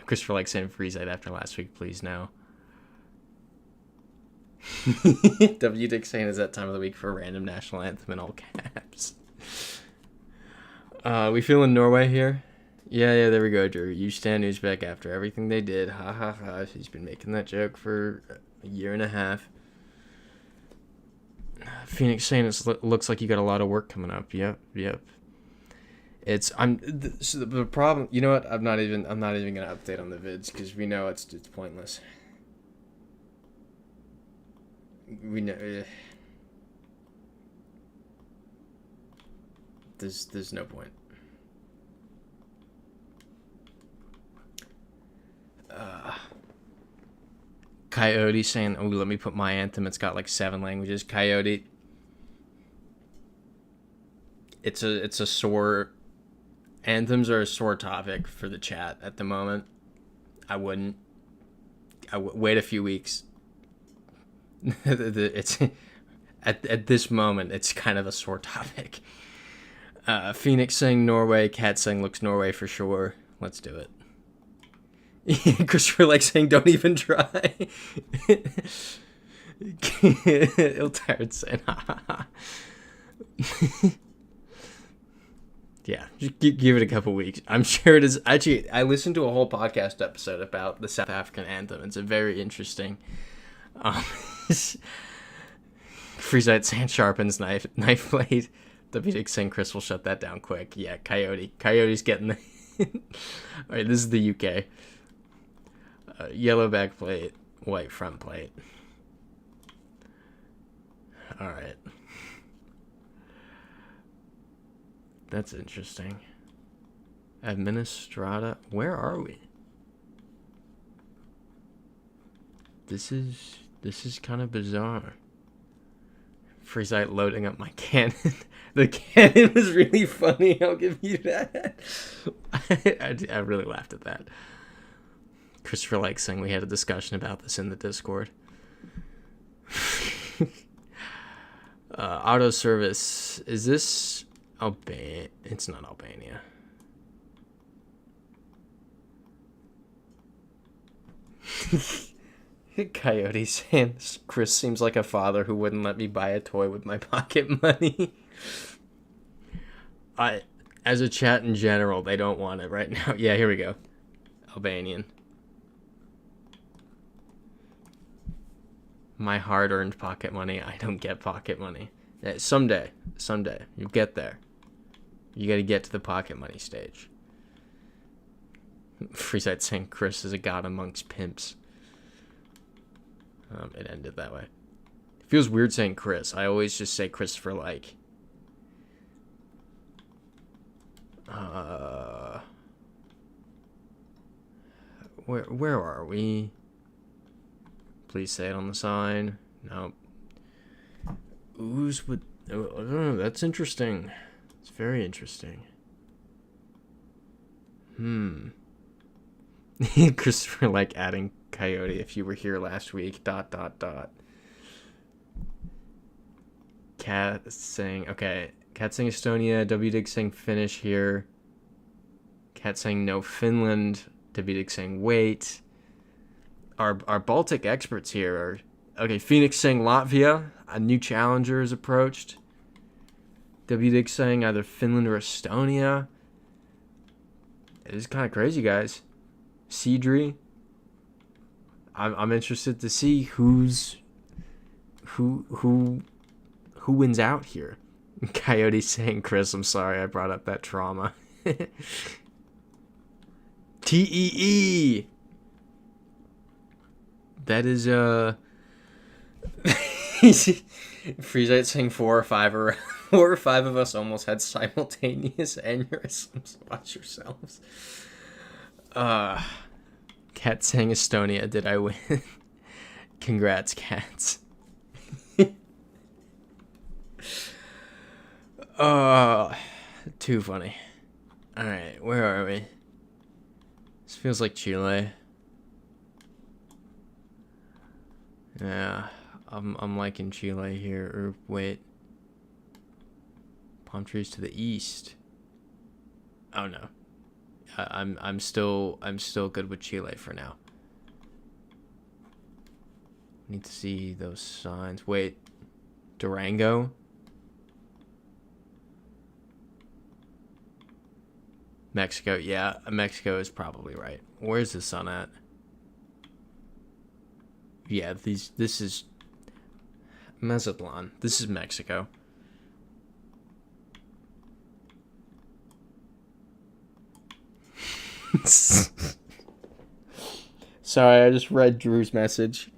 Christopher likes saying Freezite after last week, please no. WD saying is that time of the week for a random national anthem in all caps. We feeling Norway here? Yeah, there we go, Drew. You stand Uzbek after everything they did. Ha ha ha. He's been making that joke for a year and a half. Phoenix saying it looks like you got a lot of work coming up. Yep. So the problem. You know what? I'm not even gonna update on the vids because we know it's pointless. We know. There's no point. Coyote saying, "Oh, let me put my anthem. It's got like 7 languages." Coyote. It's a sore. Anthems are a sore topic for the chat at the moment. I wouldn't. Wait a few weeks. It's at this moment. It's kind of a sore topic. Phoenix saying Norway. Cat saying looks Norway for sure. Let's do it. Christopher like saying don't even try. Iltard saying yeah, just give it a couple weeks. I'm sure it is. Actually, I listened to a whole podcast episode about the South African anthem. It's a very interesting. Freezite saying sharpens knife blade. WD saying Chris will shut that down quick. Yeah, Coyote's getting the. All right, this is the UK. Yellow back plate, white front plate. All right. That's interesting. Administrata. Where are we? This is kind of bizarre. Freezite loading up my cannon. The cannon was really funny. I'll give you that. I really laughed at that. Christopher likes saying we had a discussion about this in the Discord. Auto service. Is this Albania? It's not Albania. Coyote saying Chris seems like a father who wouldn't let me buy a toy with my pocket money. As a chat in general, they don't want it right now. Yeah, here we go. Albanian. My hard-earned pocket money. I don't get pocket money. Someday, you'll get there. You got to get to the pocket money stage. Freezite saying Chris is a god amongst pimps. It ended that way. It feels weird saying Chris. I always just say Christopher like. Where are we? Please say it on the sign. Nope. Ooze with. Oh, that's interesting. It's very interesting. Christopher like adding Coyote if you were here last week. ... Cat saying okay. Cat saying Estonia. WDig saying Finnish here. Cat saying no Finland. WDig saying wait. Our Baltic experts here are okay. Phoenix saying Latvia. A new challenger is approached. WDig saying either Finland or Estonia. It is kind of crazy, guys. Cedri. I'm interested to see who wins out here. Coyote saying Chris, I'm sorry I brought up that trauma. TEE. That is Freezite saying 4 or 5 of us almost had simultaneous aneurysms. Watch yourselves. Cat saying Estonia, did I win? Congrats, cats. Too funny. Alright, where are we? This feels like Chile. Yeah, I'm liking Chile here. Or wait, palm trees to the east. Oh no, I'm still good with Chile for now. Need to see those signs. Wait, Durango. Mexico, yeah, Mexico is probably right. Where's the sun at? Yeah, this is Mazatlan. This is Mexico. Sorry, I just read Drew's message.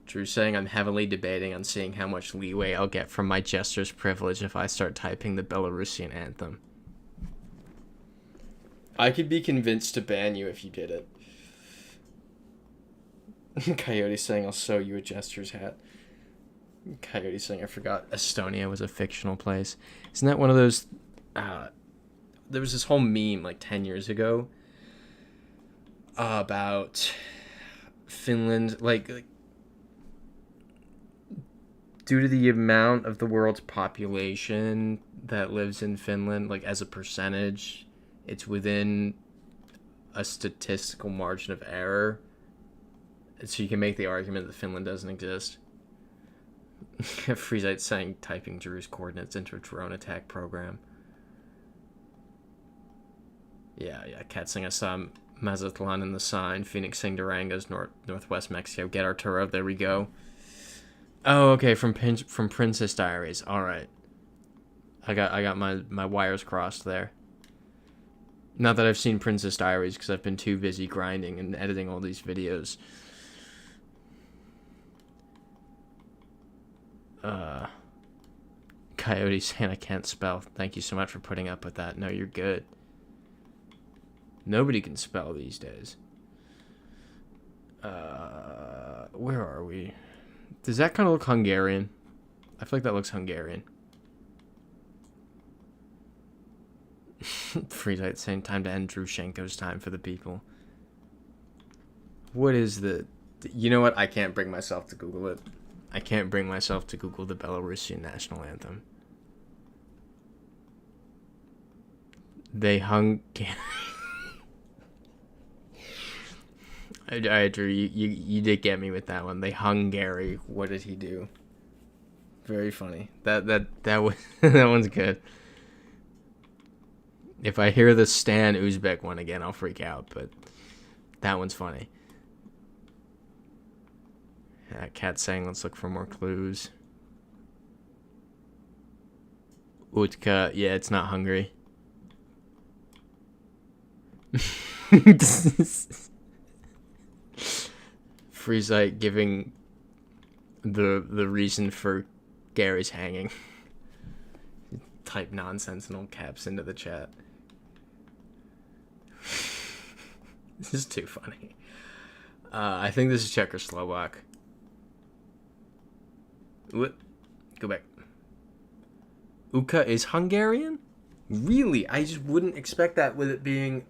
Drew saying I'm heavily debating on seeing how much leeway I'll get from my jester's privilege if I start typing the Belarusian anthem. I could be convinced to ban you if you did it. Coyote saying I'll sew you a jester's hat. Coyote saying I forgot Estonia was a fictional place. Isn't that one of those... there was this whole meme like 10 years ago about Finland, like due to the amount of the world's population that lives in Finland, like as a percentage, it's within a statistical margin of error. So you can make the argument that Finland doesn't exist. Freezite saying typing Drew's coordinates into a drone attack program. Yeah, Cat saying I saw Mazatlan in the sign. Phoenix saying Durango's northwest Mexico. Get Arturo, there we go. Oh, okay, from Princess Diaries. All right. I got my wires crossed there. Not that I've seen Princess Diaries because I've been too busy grinding and editing all these videos. Coyote saying I can't spell. Thank you so much for putting up with that. No, you're good. Nobody can spell these days. Where are we? Does that kind of look Hungarian? I feel like that looks Hungarian. Freezite saying time to end Drushenko's time for the people. What is the... You know what? I can't bring myself to Google it. I can't bring myself to Google the Belarusian national anthem. They hung... Alright, Drew, you did get me with that one. They hung Gary. What did he do? Very funny. That was that one's good. If I hear the Stan Uzbek one again, I'll freak out, but that one's funny. Cat saying, let's look for more clues. Utka, yeah, it's not Hungary. Freezite giving the reason for Gary's hanging. Type nonsense in all caps into the chat. This is too funny. I think this is Czechoslovak. What? Go back. Uka is Hungarian? Really? I just wouldn't expect that with it being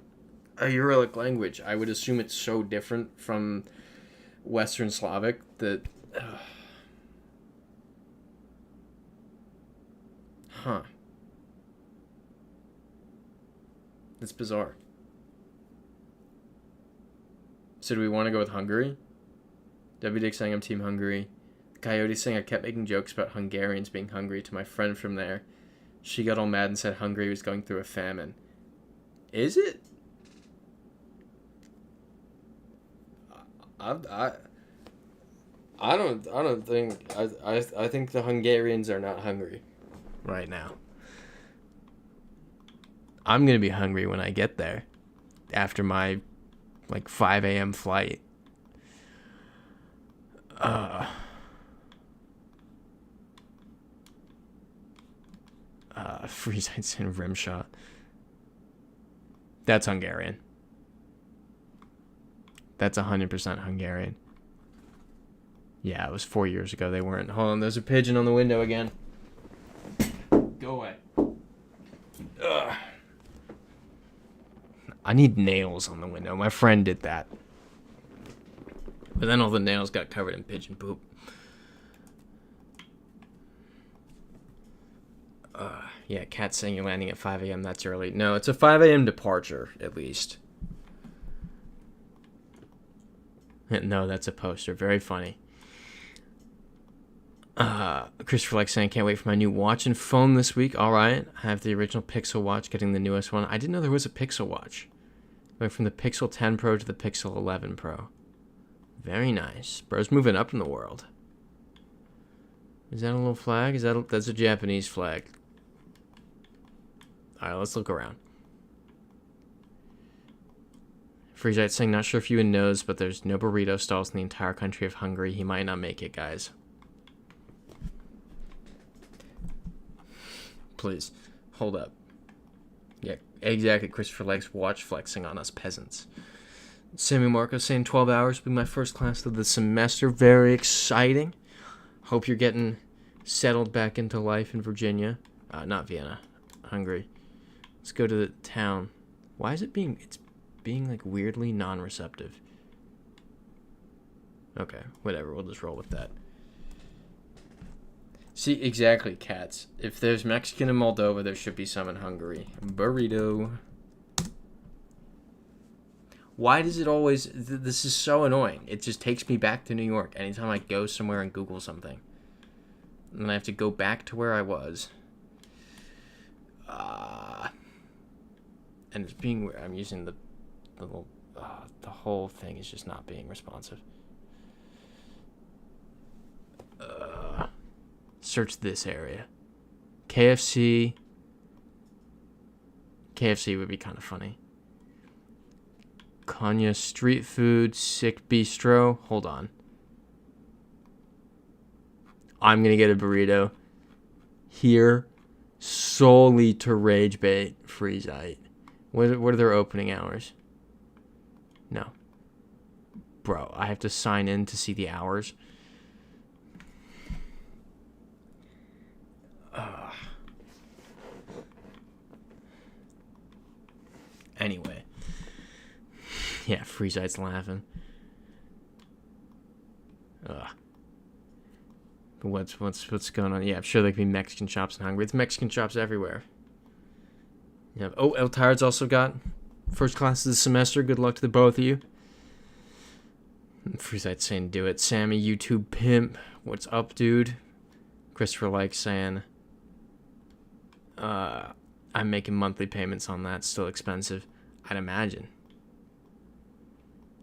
a Uralic language. I would assume it's so different from Western Slavic that... Huh. That's bizarre. So do we want to go with Hungary? W Dick saying I'm Team Hungary. Coyote saying I kept making jokes about Hungarians being hungry to my friend from there. She got all mad and said Hungary was going through a famine. Is it? I don't think I think the Hungarians are not hungry right now. I'm gonna be hungry when I get there after my 5 a.m. flight. Freezite and rim shot. That's Hungarian. That's 100% Hungarian. Yeah, it was 4 years ago. They weren't. Hold on, there's a pigeon on the window again. Go away. Ugh. I need nails on the window. My friend did that. But then all the nails got covered in pigeon poop. Yeah, Cat saying you're landing at 5 a.m. That's early. No, it's a 5 a.m. departure, at least. No, that's a poster. Very funny. Christopher saying, can't wait for my new watch and phone this week. All right. I have the original Pixel watch, getting the newest one. I didn't know there was a Pixel watch. Going from the Pixel 10 Pro to the Pixel 11 Pro. Very nice. Bro's moving up in the world. Is that a little flag? That's a Japanese flag. All right, let's look around. Freezite saying, not sure if you knows, but there's no burrito stalls in the entire country of Hungary. He might not make it, guys. Please, hold up. Yeah, exactly. Christopher likes watch flexing on us peasants. Sammy Marco saying 12 hours will be my first class of the semester. Very exciting. Hope you're getting settled back into life in Virginia. Not Vienna. Hungary. Let's go to the town. Why is it being... It's being, like, weirdly non-receptive. Okay, whatever. We'll just roll with that. See, exactly, cats. If there's Mexican in Moldova, there should be some in Hungary. Burrito. Why does it always... This is so annoying. It just takes me back to New York anytime I go somewhere and Google something. And I have to go back to where I was. And it's being... I'm using the little... the whole thing is just not being responsive. Search this area. KFC. KFC would be kind of funny. Konya Street Food. Sick Bistro. Hold on. I'm going to get a burrito here solely to rage bait Freezite. What are their opening hours? No. Bro, I have to sign in to see the hours. Anyway. Yeah, Freezite's laughing. But what's going on? Yeah, I'm sure there could be Mexican shops in Hungary. It's Mexican shops everywhere. Yeah. Oh, El Tired's also got first class of the semester. Good luck to the both of you. Freezite saying do it. Sammy, YouTube pimp. What's up, dude? Christopher saying I'm making monthly payments on that. Still expensive. I'd imagine.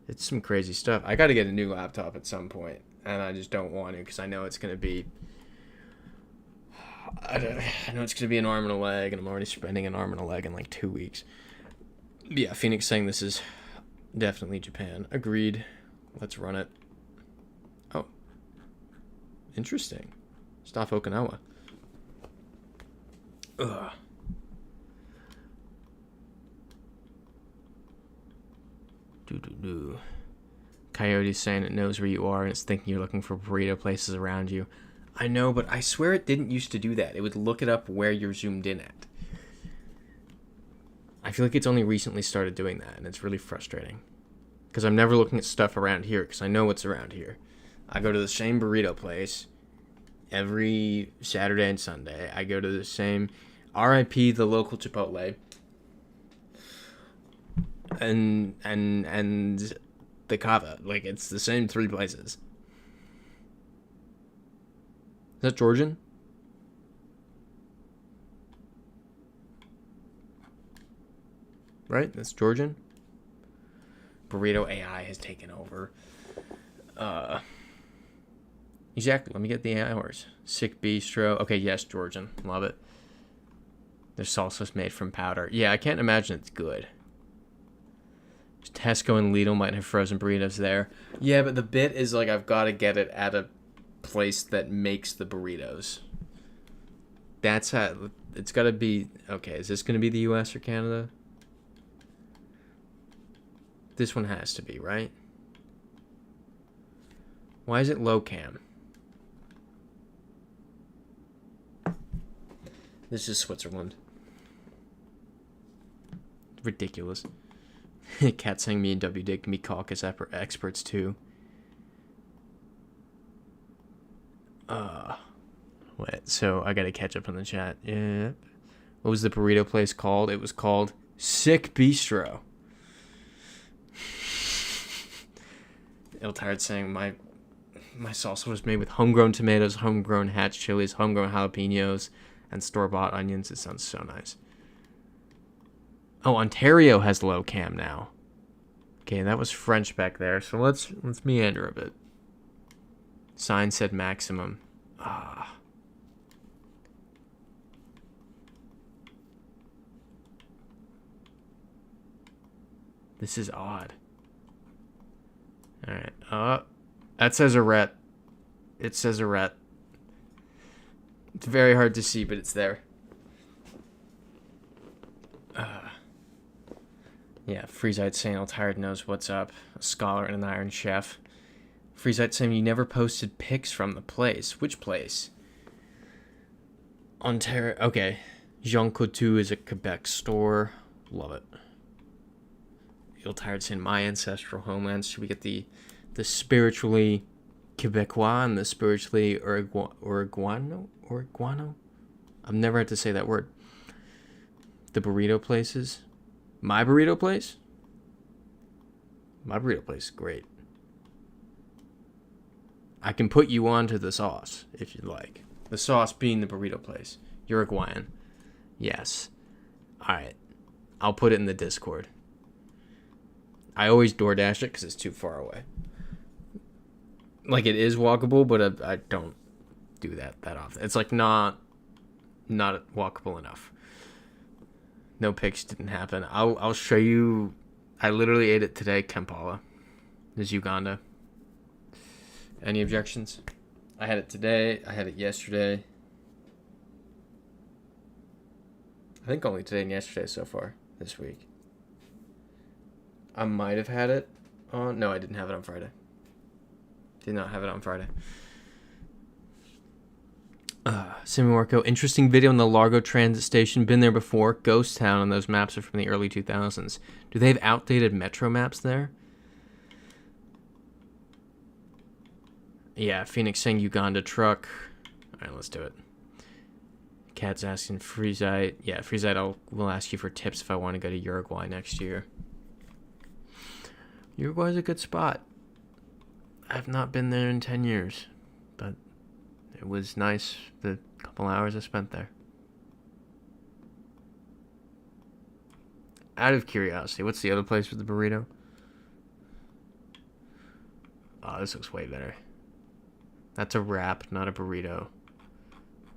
It's some crazy stuff. I got to get a new laptop at some point, and I just don't want to because I know it's going to be... I know it's going to be an arm and a leg, and I'm already spending an arm and a leg in like 2 weeks. Yeah, Phoenix saying this is definitely Japan. Agreed. Let's run it. Oh. Interesting. Stop Okinawa. Ugh. Coyote's saying it knows where you are and it's thinking you're looking for burrito places around you. I know, but I swear it didn't used to do that. It would look it up where you're zoomed in at. I feel like it's only recently started doing that, and it's really frustrating. Because I'm never looking at stuff around here, because I know what's around here. I go to the same burrito place every Saturday and Sunday. I go to the same RIP, the local Chipotle. And the Kava. Like, it's the same 3 places. Is that Georgian? Right? That's Georgian? Burrito AI has taken over. Exactly. Let me get the hours. Sick Bistro. Okay, yes, Georgian. Love it. There's salsas made from powder. Yeah, I can't imagine it's good. Tesco and Lidl might have frozen burritos there. Yeah, but the bit is, like, I've got to get it at a place that makes the burritos. That's how... It's got to be... Okay, is this going to be the US or Canada? This one has to be, right? Why is it low cam? This is Switzerland. Ridiculous. Cat saying me and WD can be caucus experts too. Wait, so I gotta catch up on the chat. Yeah. What was the burrito place called? It was called Sick Bistro. El Tired saying My salsa was made with homegrown tomatoes, homegrown hatch chilies, homegrown jalapenos, and store-bought onions. It sounds so nice. Oh, Ontario has low cam now. Okay, that was French back there, so let's meander a bit. Sign said maximum. Ah. This is odd. Alright. That says Arette. It says Arette. It's very hard to see, but it's there. Yeah, Freezite saying all tired knows what's up. A scholar and an iron chef. Freezite saying you never posted pics from the place. Which place? Ontario. Okay. Jean Coutu is a Quebec store. Love it. You'll tired saying my ancestral homelands. Should we get the spiritually Quebecois and the spiritually Uruguano? I've never had to say that word. The burrito places. My burrito place? My burrito place is great. I can put you onto the sauce, if you'd like. The sauce being the burrito place. Uruguayan. Yes. Alright. I'll put it in the Discord. I always DoorDash it because it's too far away. Like, it is walkable, but I don't do that often. It's like not walkable enough. No pics didn't happen. I'll show you. I literally ate it today. Kampala. This is Uganda. Any objections? I had it today. I had it yesterday. I think only today and yesterday so far this week. I might have had it on. No, I didn't have it on Friday. Did not have it on Friday. Simi-Marco, interesting video on the Largo transit station. Been there before. Ghost Town, and those maps are from the early 2000s. Do they have outdated metro maps there? Yeah, Phoenix saying Uganda truck. Alright, let's do it. Cat's asking Freezite. Yeah, Freezite, we'll ask you for tips if I want to go to Uruguay next year. Uruguay's a good spot. I've not been there in 10 years, but it was nice the couple hours I spent there. Out of curiosity, what's the other place with the burrito? Oh, this looks way better. That's a wrap, not a burrito.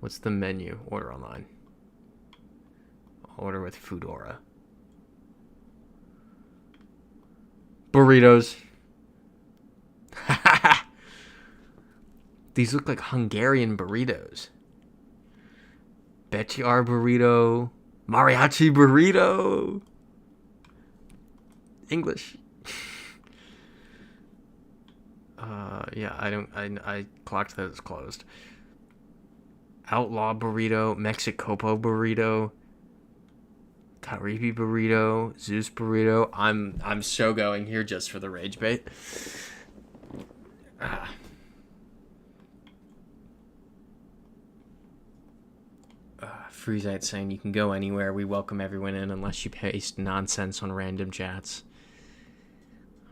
What's the menu? Order online. Order with Foodora. Burritos. These look like Hungarian burritos. Betyar burrito. Mariachi burrito. English. Yeah, I clocked that it's closed. Outlaw burrito. Mexicopo burrito. Caribe burrito. Zeus burrito. I'm so going here just for the rage bait. Freezite saying you can go anywhere. We welcome everyone in unless you paste nonsense on random chats.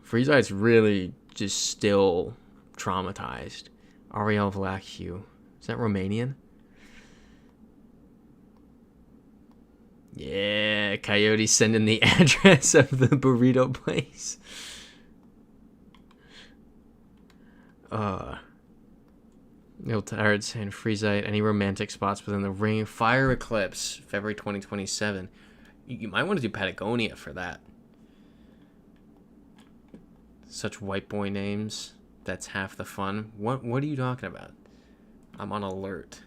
Freezite's really just still traumatized. Ariel Vlachiu. Is that Romanian? Yeah, Coyote sending the address of the burrito place. Neil Tired saying Freezite, any romantic spots within the ring? Fire Eclipse, February 2027. You might want to do Patagonia for that. Such white boy names. That's half the fun. What are you talking about? I'm on alert.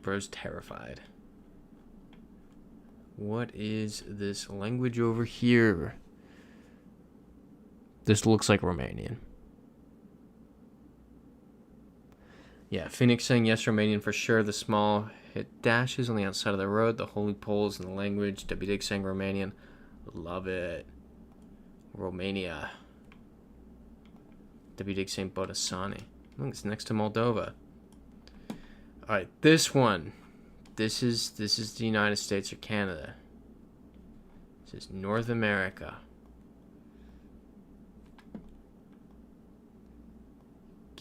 Bro's terrified. What is this language over here? This looks like Romanian. Yeah, Phoenix saying yes, Romanian for sure. The small hit dashes on the outside of the road. The holy poles in the language. W Dig saying Romanian. Love it. Romania. W Dig saying Bodasani. I think it's next to Moldova. Alright, this one. This is the United States or Canada. This is North America.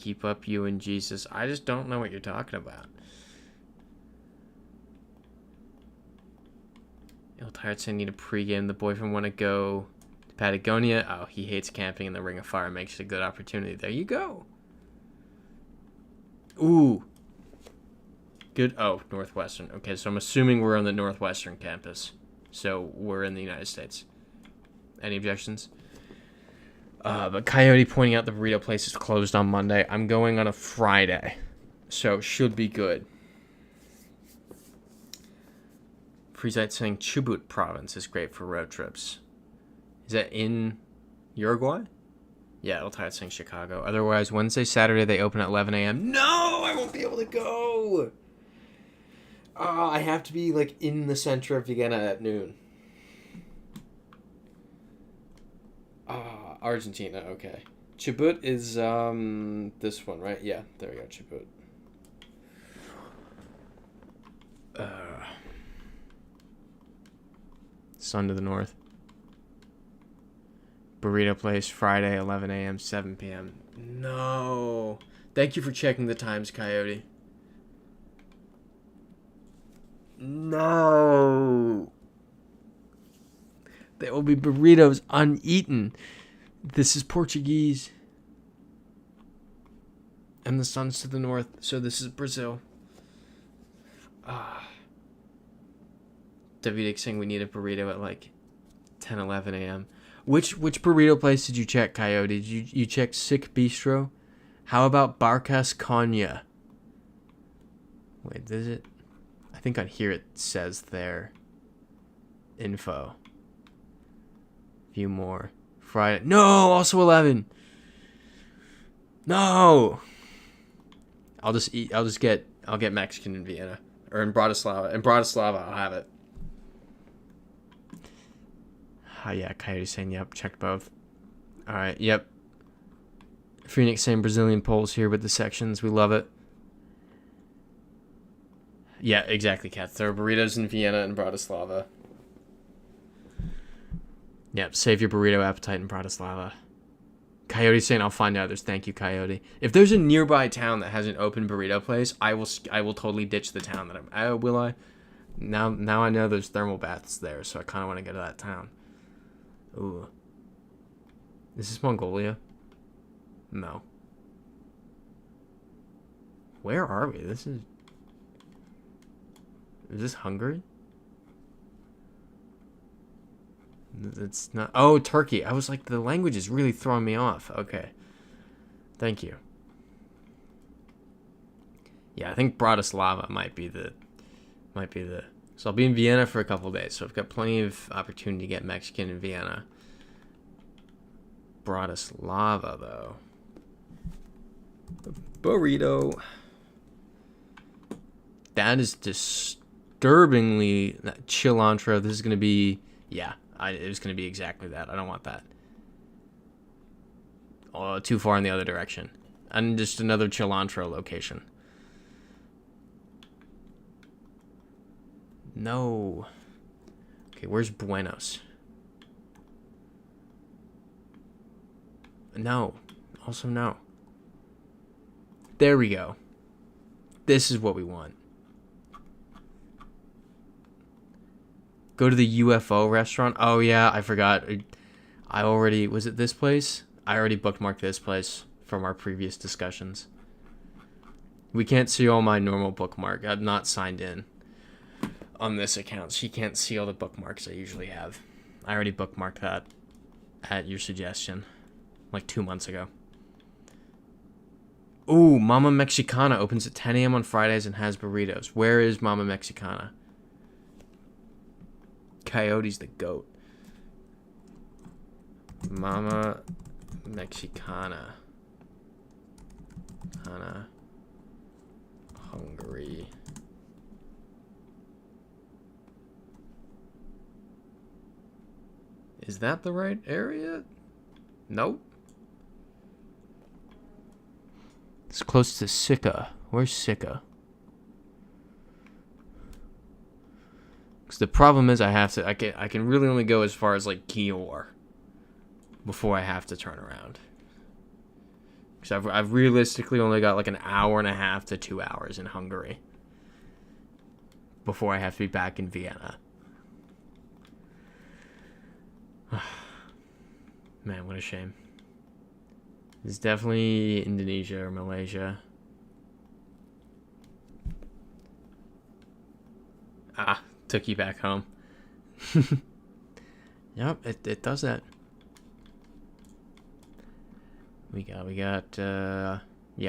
Keep up, you and Jesus. I just don't know what you're talking about. Ill Tired saying need a pregame. The boyfriend want to go to Patagonia. Oh, he hates camping in the Ring of Fire. Makes it a good opportunity. There you go. Ooh. Good. Oh, Northwestern. Okay, so I'm assuming we're on the Northwestern campus. So we're in the United States. Any objections? But Coyote pointing out the burrito place is closed on Monday. I'm going on a Friday. So should be good. Freezite saying Chubut province is great for road trips. Is that in Uruguay? Yeah, it'll tie it saying Chicago. Otherwise, Wednesday, Saturday, they open at 11 a.m. No, I won't be able to go. I have to be, like, in the center of Vienna at noon. Argentina, okay. Chubut is, this one, right? Yeah, there we go, Chubut. Sun to the north. Burrito place, Friday, 11 a.m., 7 p.m. No. Thank you for checking the times, Coyote. No. There will be burritos uneaten. This is Portuguese. And the sun's to the north, so this is Brazil. David saying we need a burrito at like 10, 11 a.m. Which burrito place did you check, Coyote? Did you check Sick Bistro? How about Barcas Konya? Wait, is it? I think on here it says their info. View more. Friday. No, also 11. No. I'll get Mexican in Vienna or in Bratislava. In Bratislava, I'll have it. Oh, yeah, Coyote saying, yep, checked both. All right, yep. Phoenix saying Brazilian polls here with the sections. We love it. Yeah, exactly, Cats. There are burritos in Vienna and Bratislava. Yep, save your burrito appetite in Bratislava. Coyote saying, I'll find others. Thank you, Coyote. If there's a nearby town that has an open burrito place, I will totally ditch the town that I'm... will I? Now I know there's thermal baths there, so I kind of want to go to that town. Ooh. Is this Mongolia? No. Where are we? Is this Hungary? It's not. Oh, Turkey. I was like, the language is really throwing me off. Okay. Thank you. Yeah, I think Bratislava might be the. So I'll be in Vienna for a couple of days. So I've got plenty of opportunity to get Mexican in Vienna. Bratislava, though. Burrito. That is disturbingly cilantro. This is going to be... Yeah, it was going to be exactly that. I don't want that. Oh, too far in the other direction. And just another cilantro location. No. Okay, where's Buenos? No. Also no. There we go. This is what we want. Go to the UFO restaurant. Oh, yeah, I forgot. Was it this place? I already bookmarked this place from our previous discussions. We can't see all my normal bookmark. I'm not signed in on this account. She can't see all the bookmarks I usually have. I already bookmarked that at your suggestion like 2 months ago. Ooh, Mama Mexicana opens at 10 a.m. on Fridays and has burritos. Where is Mama Mexicana? Coyote's the goat. Mama Mexicana. Hungary. Is that the right area? Nope. It's close to Sika. Where's Sika? Because the problem is I can really only go as far as like Kior before I have to turn around. Because I've realistically only got like an hour and a half to 2 hours in Hungary before I have to be back in Vienna. Man, what a shame. It's definitely Indonesia or Malaysia. Ah, took you back home. Yep, it does that. We got, yeah,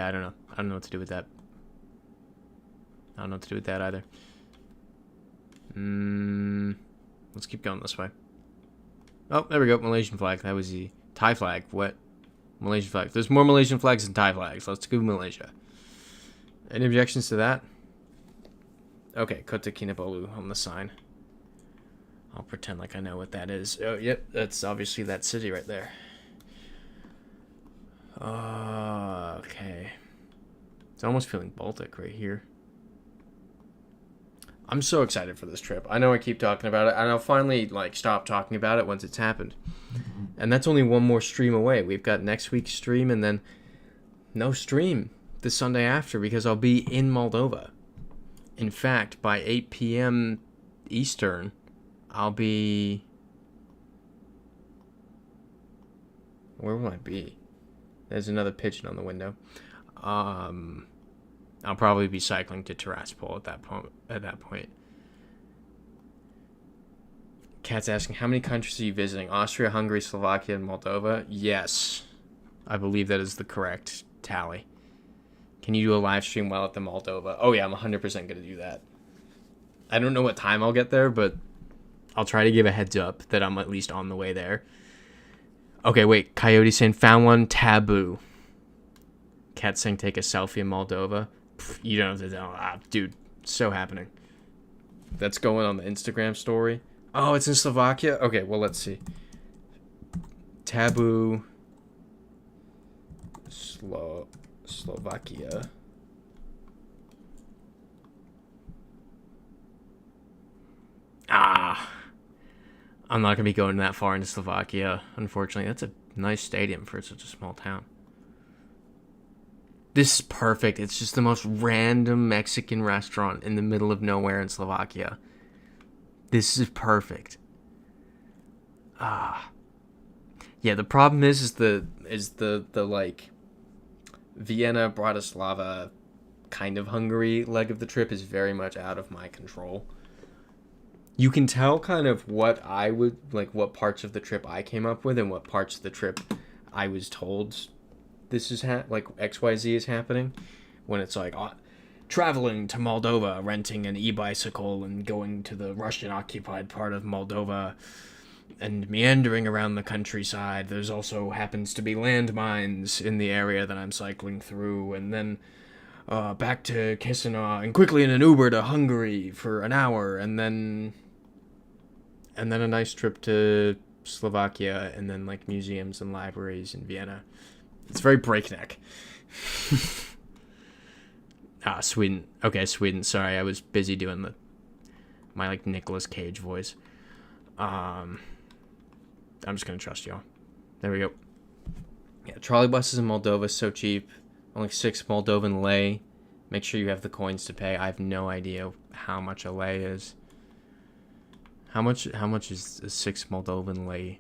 I don't know. I don't know what to do with that. I don't know what to do with that either. Let's keep going this way. Oh, there we go. Malaysian flag. That was the Thai flag. What? Malaysian flag. There's more Malaysian flags than Thai flags. Let's go Malaysia. Any objections to that? Okay, Kota Kinabalu on the sign. I'll pretend like I know what that is. Oh, yep. That's obviously that city right there. Okay. It's almost feeling Baltic right here. I'm so excited for this trip. I know I keep talking about it, and I'll finally like stop talking about it once it's happened. And that's only one more stream away. We've got next week's stream and then no stream the Sunday after because I'll be in Moldova. In fact, by 8 p.m. Eastern, I'll be... Where will I be? There's another pigeon on the window. I'll probably be cycling to Tiraspol at that point. Cat's asking, how many countries are you visiting? Austria, Hungary, Slovakia, and Moldova? Yes. I believe that is the correct tally. Can you do a live stream while at the Moldova? Oh yeah, I'm 100% going to do that. I don't know what time I'll get there, but I'll try to give a heads up that I'm at least on the way there. Okay, wait. Coyote saying, found one, taboo. Cat saying, take a selfie in Moldova. You don't have to know. Dude, so happening. That's going on the Instagram story. Oh, it's in Slovakia? Okay, well, let's see. Taboo. Slovakia. I'm not going to be going that far into Slovakia, unfortunately. That's a nice stadium for such a small town. This is perfect. It's just the most random Mexican restaurant in the middle of nowhere in Slovakia. This is perfect. Yeah, the problem is the like Vienna, Bratislava kind of Hungary leg of the trip is very much out of my control. You can tell kind of what I would like, what parts of the trip I came up with and what parts of the trip I was told this is like XYZ is happening, when it's like traveling to Moldova, renting an e-bicycle and going to the Russian occupied part of Moldova and meandering around the countryside. There's also happens to be landmines in the area that I'm cycling through, and then back to Chisinau and quickly in an Uber to Hungary for an hour, and then a nice trip to Slovakia, and then like museums and libraries in Vienna. It's very breakneck. Sweden. Okay, Sweden. Sorry, I was busy doing my like Nicolas Cage voice. I'm just gonna trust y'all. There we go. Yeah, trolley buses in Moldova is so cheap. Only 6 Moldovan lei. Make sure you have the coins to pay. I have no idea how much a lei is. How much is a 6 Moldovan lei?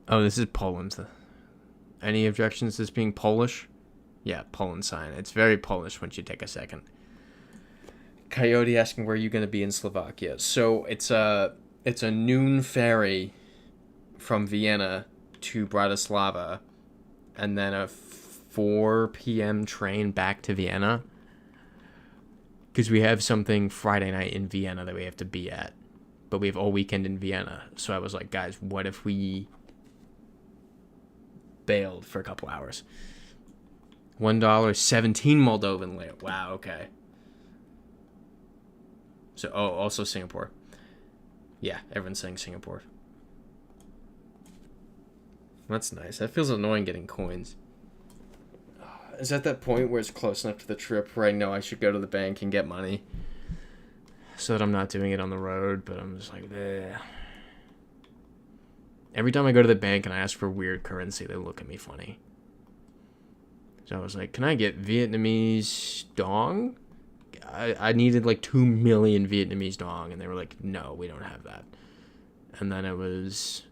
Oh, this is Poland. Any objections to this being Polish? Yeah, Poland sign. It's very Polish once you take a second. Coyote asking where are you going to be in Slovakia. So it's a noon ferry from Vienna to Bratislava, and then a 4 p.m. train back to Vienna. Because we have something Friday night in Vienna that we have to be at. But we have all weekend in Vienna. So I was like, guys, what if we bailed for a couple hours? $1, 17 Moldovan lei. Wow, okay. So, also Singapore. Yeah, everyone's saying Singapore. That's nice. That feels annoying getting coins. Is at that point where it's close enough to the trip where I know I should go to the bank and get money, so that I'm not doing it on the road, but I'm just like, bleh. Every time I go to the bank and I ask for weird currency, they look at me funny. So I was like, can I get Vietnamese dong? I needed like 2 million Vietnamese dong, and they were like, no, we don't have that. And then it was...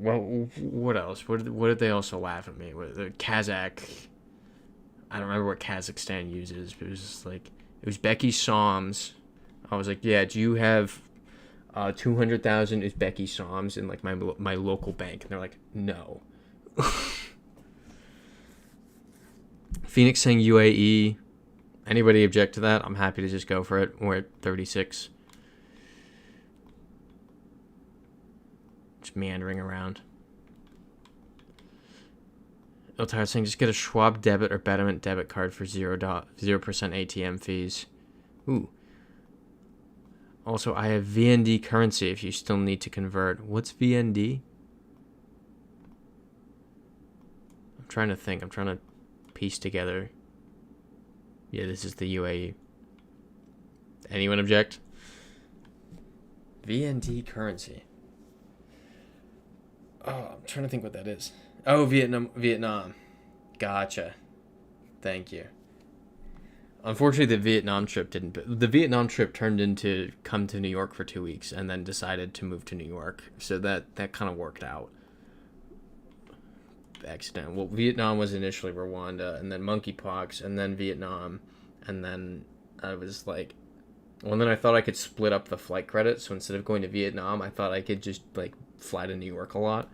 Well, what else? What did they also laugh at me? The Kazakh... I don't remember what Kazakhstan uses, but it was just like... It was Becky Soms. I was like, yeah, do you have 200,000 Uzbeki Soms in like my local bank? And they're like, no. Phoenix saying UAE. Anybody object to that? I'm happy to just go for it. We're at 36. Just meandering around. Eltire saying just get a Schwab debit or Betterment debit card for 0% ATM fees. Ooh. Also, I have VND currency if you still need to convert. What's VND? I'm trying to think. I'm trying to piece together. Yeah, this is the UAE. Anyone object? VND currency. Oh, I'm trying to think what that is. Oh, Vietnam. Gotcha. Thank you. Unfortunately, the Vietnam trip didn't. The Vietnam trip turned into come to New York for 2 weeks and then decided to move to New York. So that kind of worked out. Accident. Well, Vietnam was initially Rwanda, and then monkeypox, and then Vietnam, and then I was like, well, and then I thought I could split up the flight credit. So instead of going to Vietnam, I thought I could just like fly to New York a lot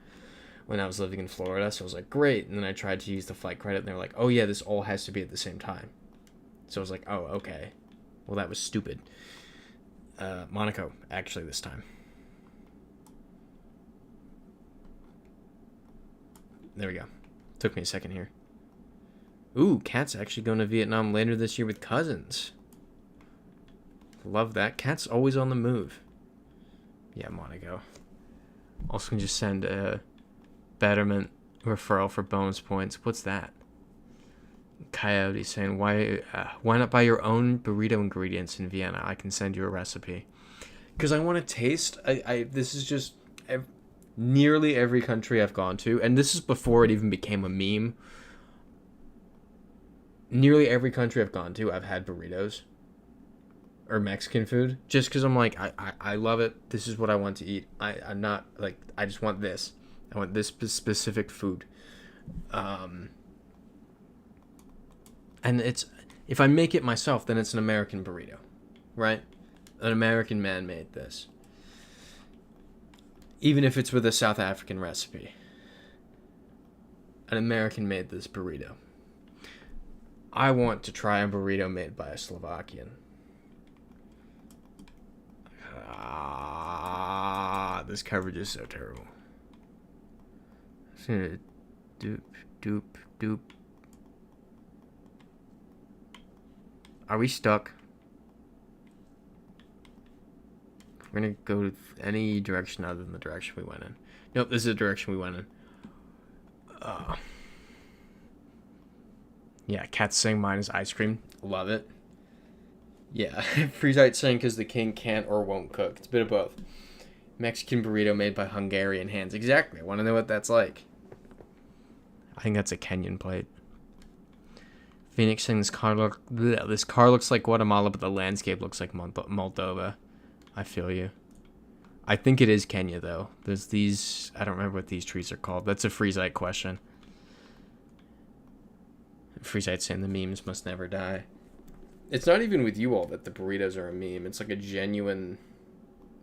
when I was living in Florida. So I was like, great. And then I tried to use the flight credit, and they were like, oh yeah, this all has to be at the same time. So I was like, oh, okay. Well, that was stupid. Monaco, actually, this time. There we go. Took me a second here. Ooh, Cat's actually going to Vietnam later this year with cousins. Love that. Cat's always on the move. Yeah, Monaco. Also can just send a Betterment referral for bonus points. What's that? Coyote saying, why not buy your own burrito ingredients in Vienna? I can send you a recipe. Because I want to taste. This is just nearly every country I've gone to, and this is before it even became a meme. Nearly every country I've gone to, I've had burritos or Mexican food, just because I'm like, I love it. This is what I want to eat. I'm not like, I just want this. I want this specific food. And it's, if I make it myself, then it's an American burrito, right? An American man made this. Even if it's with a South African recipe. An American made this burrito. I want to try a burrito made by a Slovakian. This coverage is so terrible. Doop. Are we stuck? We're gonna go any direction other than the direction we went in. Nope, this is the direction we went in. Yeah, Cat's saying mine is ice cream. Love it. Yeah, Freezite saying because the king can't or won't cook. It's a bit of both. Mexican burrito made by Hungarian hands. Exactly. I want to know what that's like. I think that's a Kenyan plate. Phoenix saying this car looks like Guatemala, but the landscape looks like Moldova. I feel you. I think it is Kenya, though. There's these... I don't remember what these trees are called. That's a Freezite question. Freezite saying the memes must never die. It's not even with you all that the burritos are a meme. It's like a genuine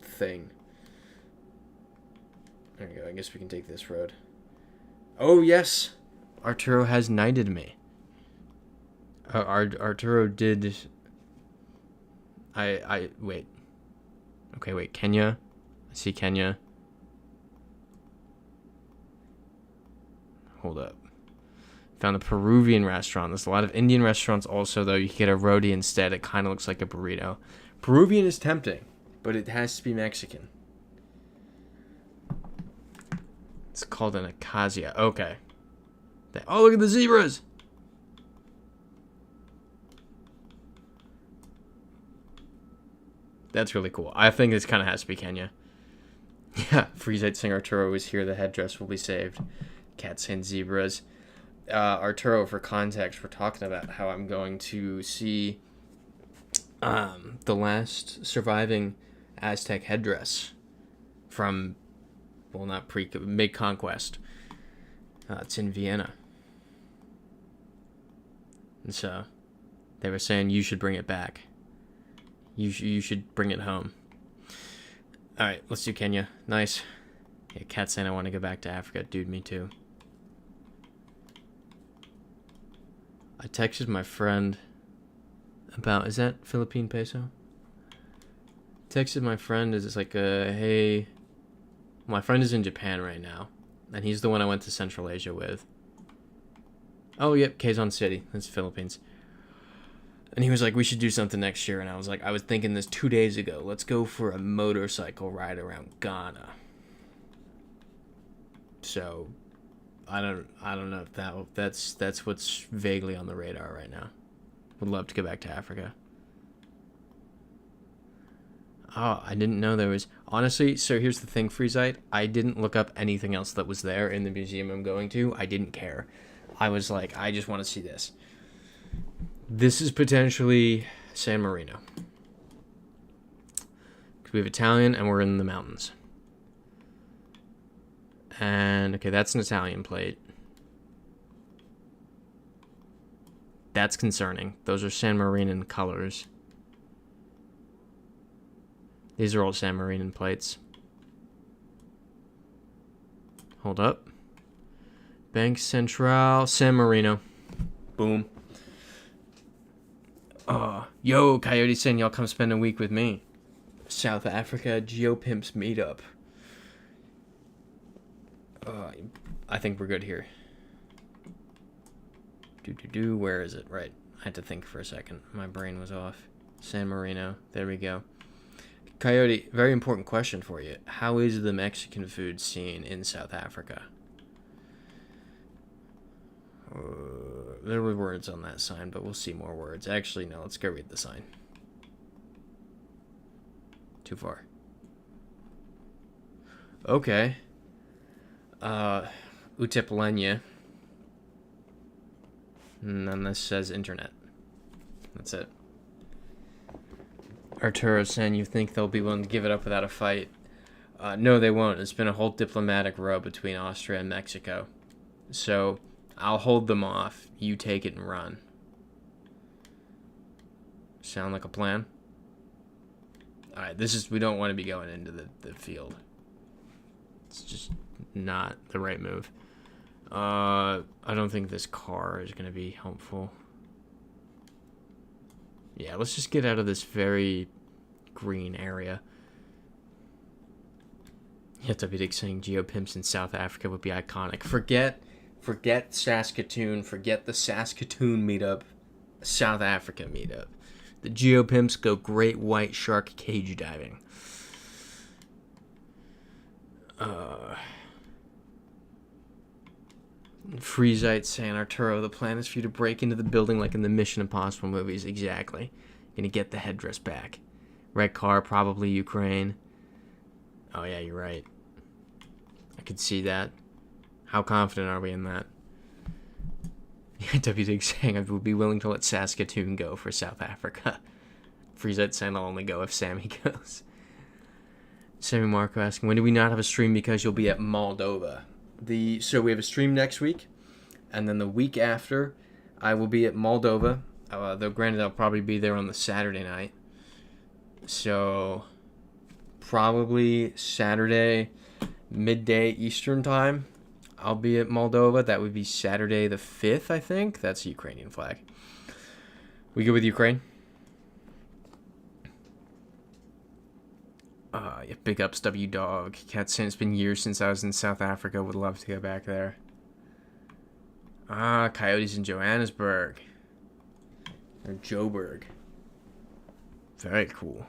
thing. There we go. I guess we can take this road. Oh, yes! Arturo has knighted me. Arturo did... Wait. Okay, wait. Kenya. I see Kenya. Hold up. Found a Peruvian restaurant. There's a lot of Indian restaurants also, though. You can get a roti instead. It kind of looks like a burrito. Peruvian is tempting, but it has to be Mexican. It's called an acacia. Okay. Oh, look at the zebras! That's really cool. I think this kind of has to be Kenya. Yeah, Freezite saying Arturo is here. The headdress will be saved. Cat saying zebras. Arturo, for context, we're talking about how I'm going to see the last surviving Aztec headdress from, well, not mid-conquest. It's in Vienna. And so they were saying you should bring it back. You should bring it home. All right, let's do Kenya. Nice. Yeah, Cat saying I want to go back to Africa. Dude, me too. I texted my friend about, is that Philippine peso? Texted my friend, is it's like, hey, my friend is in Japan right now, and he's the one I went to Central Asia with. Oh, yep, Quezon City. That's Philippines. And he was like, we should do something next year. And I was like, I was thinking this 2 days ago. Let's go for a motorcycle ride around Ghana. So, I don't know if that's what's vaguely on the radar right now. Would love to go back to Africa. Oh, I didn't know there was... Honestly, so here's the thing, Freezite. I didn't look up anything else that was there in the museum I'm going to. I didn't care. I was like, I just want to see this. This is potentially San Marino. Because we have Italian and we're in the mountains. And, okay, that's an Italian plate. That's concerning. Those are San Marinan colors. These are all San Marinan plates. Hold up. Bank Central, San Marino. Boom. Yo, Coyote saying y'all come spend a week with me. South Africa GeoPimps meetup. I think we're good here. Where is it? Right. I had to think for a second. My brain was off. San Marino. There we go. Coyote, very important question for you. How is the Mexican food scene in South Africa? There were words on that sign, but we'll see more words. Actually, no, let's go read the sign. Too far. Okay. Uteplenia. And then this says internet. That's it. Arturo saying you think they'll be willing to give it up without a fight. No, they won't. It's been a whole diplomatic row between Austria and Mexico. So... I'll hold them off. You take it and run. Sound like a plan? Alright, we don't want to be going into the field. It's just not the right move. I don't think this car is going to be helpful. Yeah, let's just get out of this very green area. Yeah, WD saying GeoPimps in South Africa would be iconic. Forget Saskatoon. Forget the Saskatoon meetup. South Africa meetup. The GeoPimps go great white shark cage diving. Freezite saying, Arturo, the plan is for you to break into the building like in the Mission Impossible movies. Exactly. Gonna get the headdress back. Red car, probably Ukraine. Oh yeah, you're right. I could see that. How confident are we in that? WD saying I would be willing to let Saskatoon go for South Africa. Freezite saying I'll only go if Sammy goes. Sammy Marco asking, when do we not have a stream because you'll be at Moldova? So we have a stream next week, and then the week after, I will be at Moldova. Though granted, I'll probably be there on the Saturday night. So probably Saturday, midday Eastern time. I'll be at Moldova. That would be Saturday the 5th, I think. That's the Ukrainian flag. We good with Ukraine? Yeah, big ups, W-Dog. Cat saying it's been years since I was in South Africa. Would love to go back there. Coyotes in Johannesburg. Or Joburg. Very cool.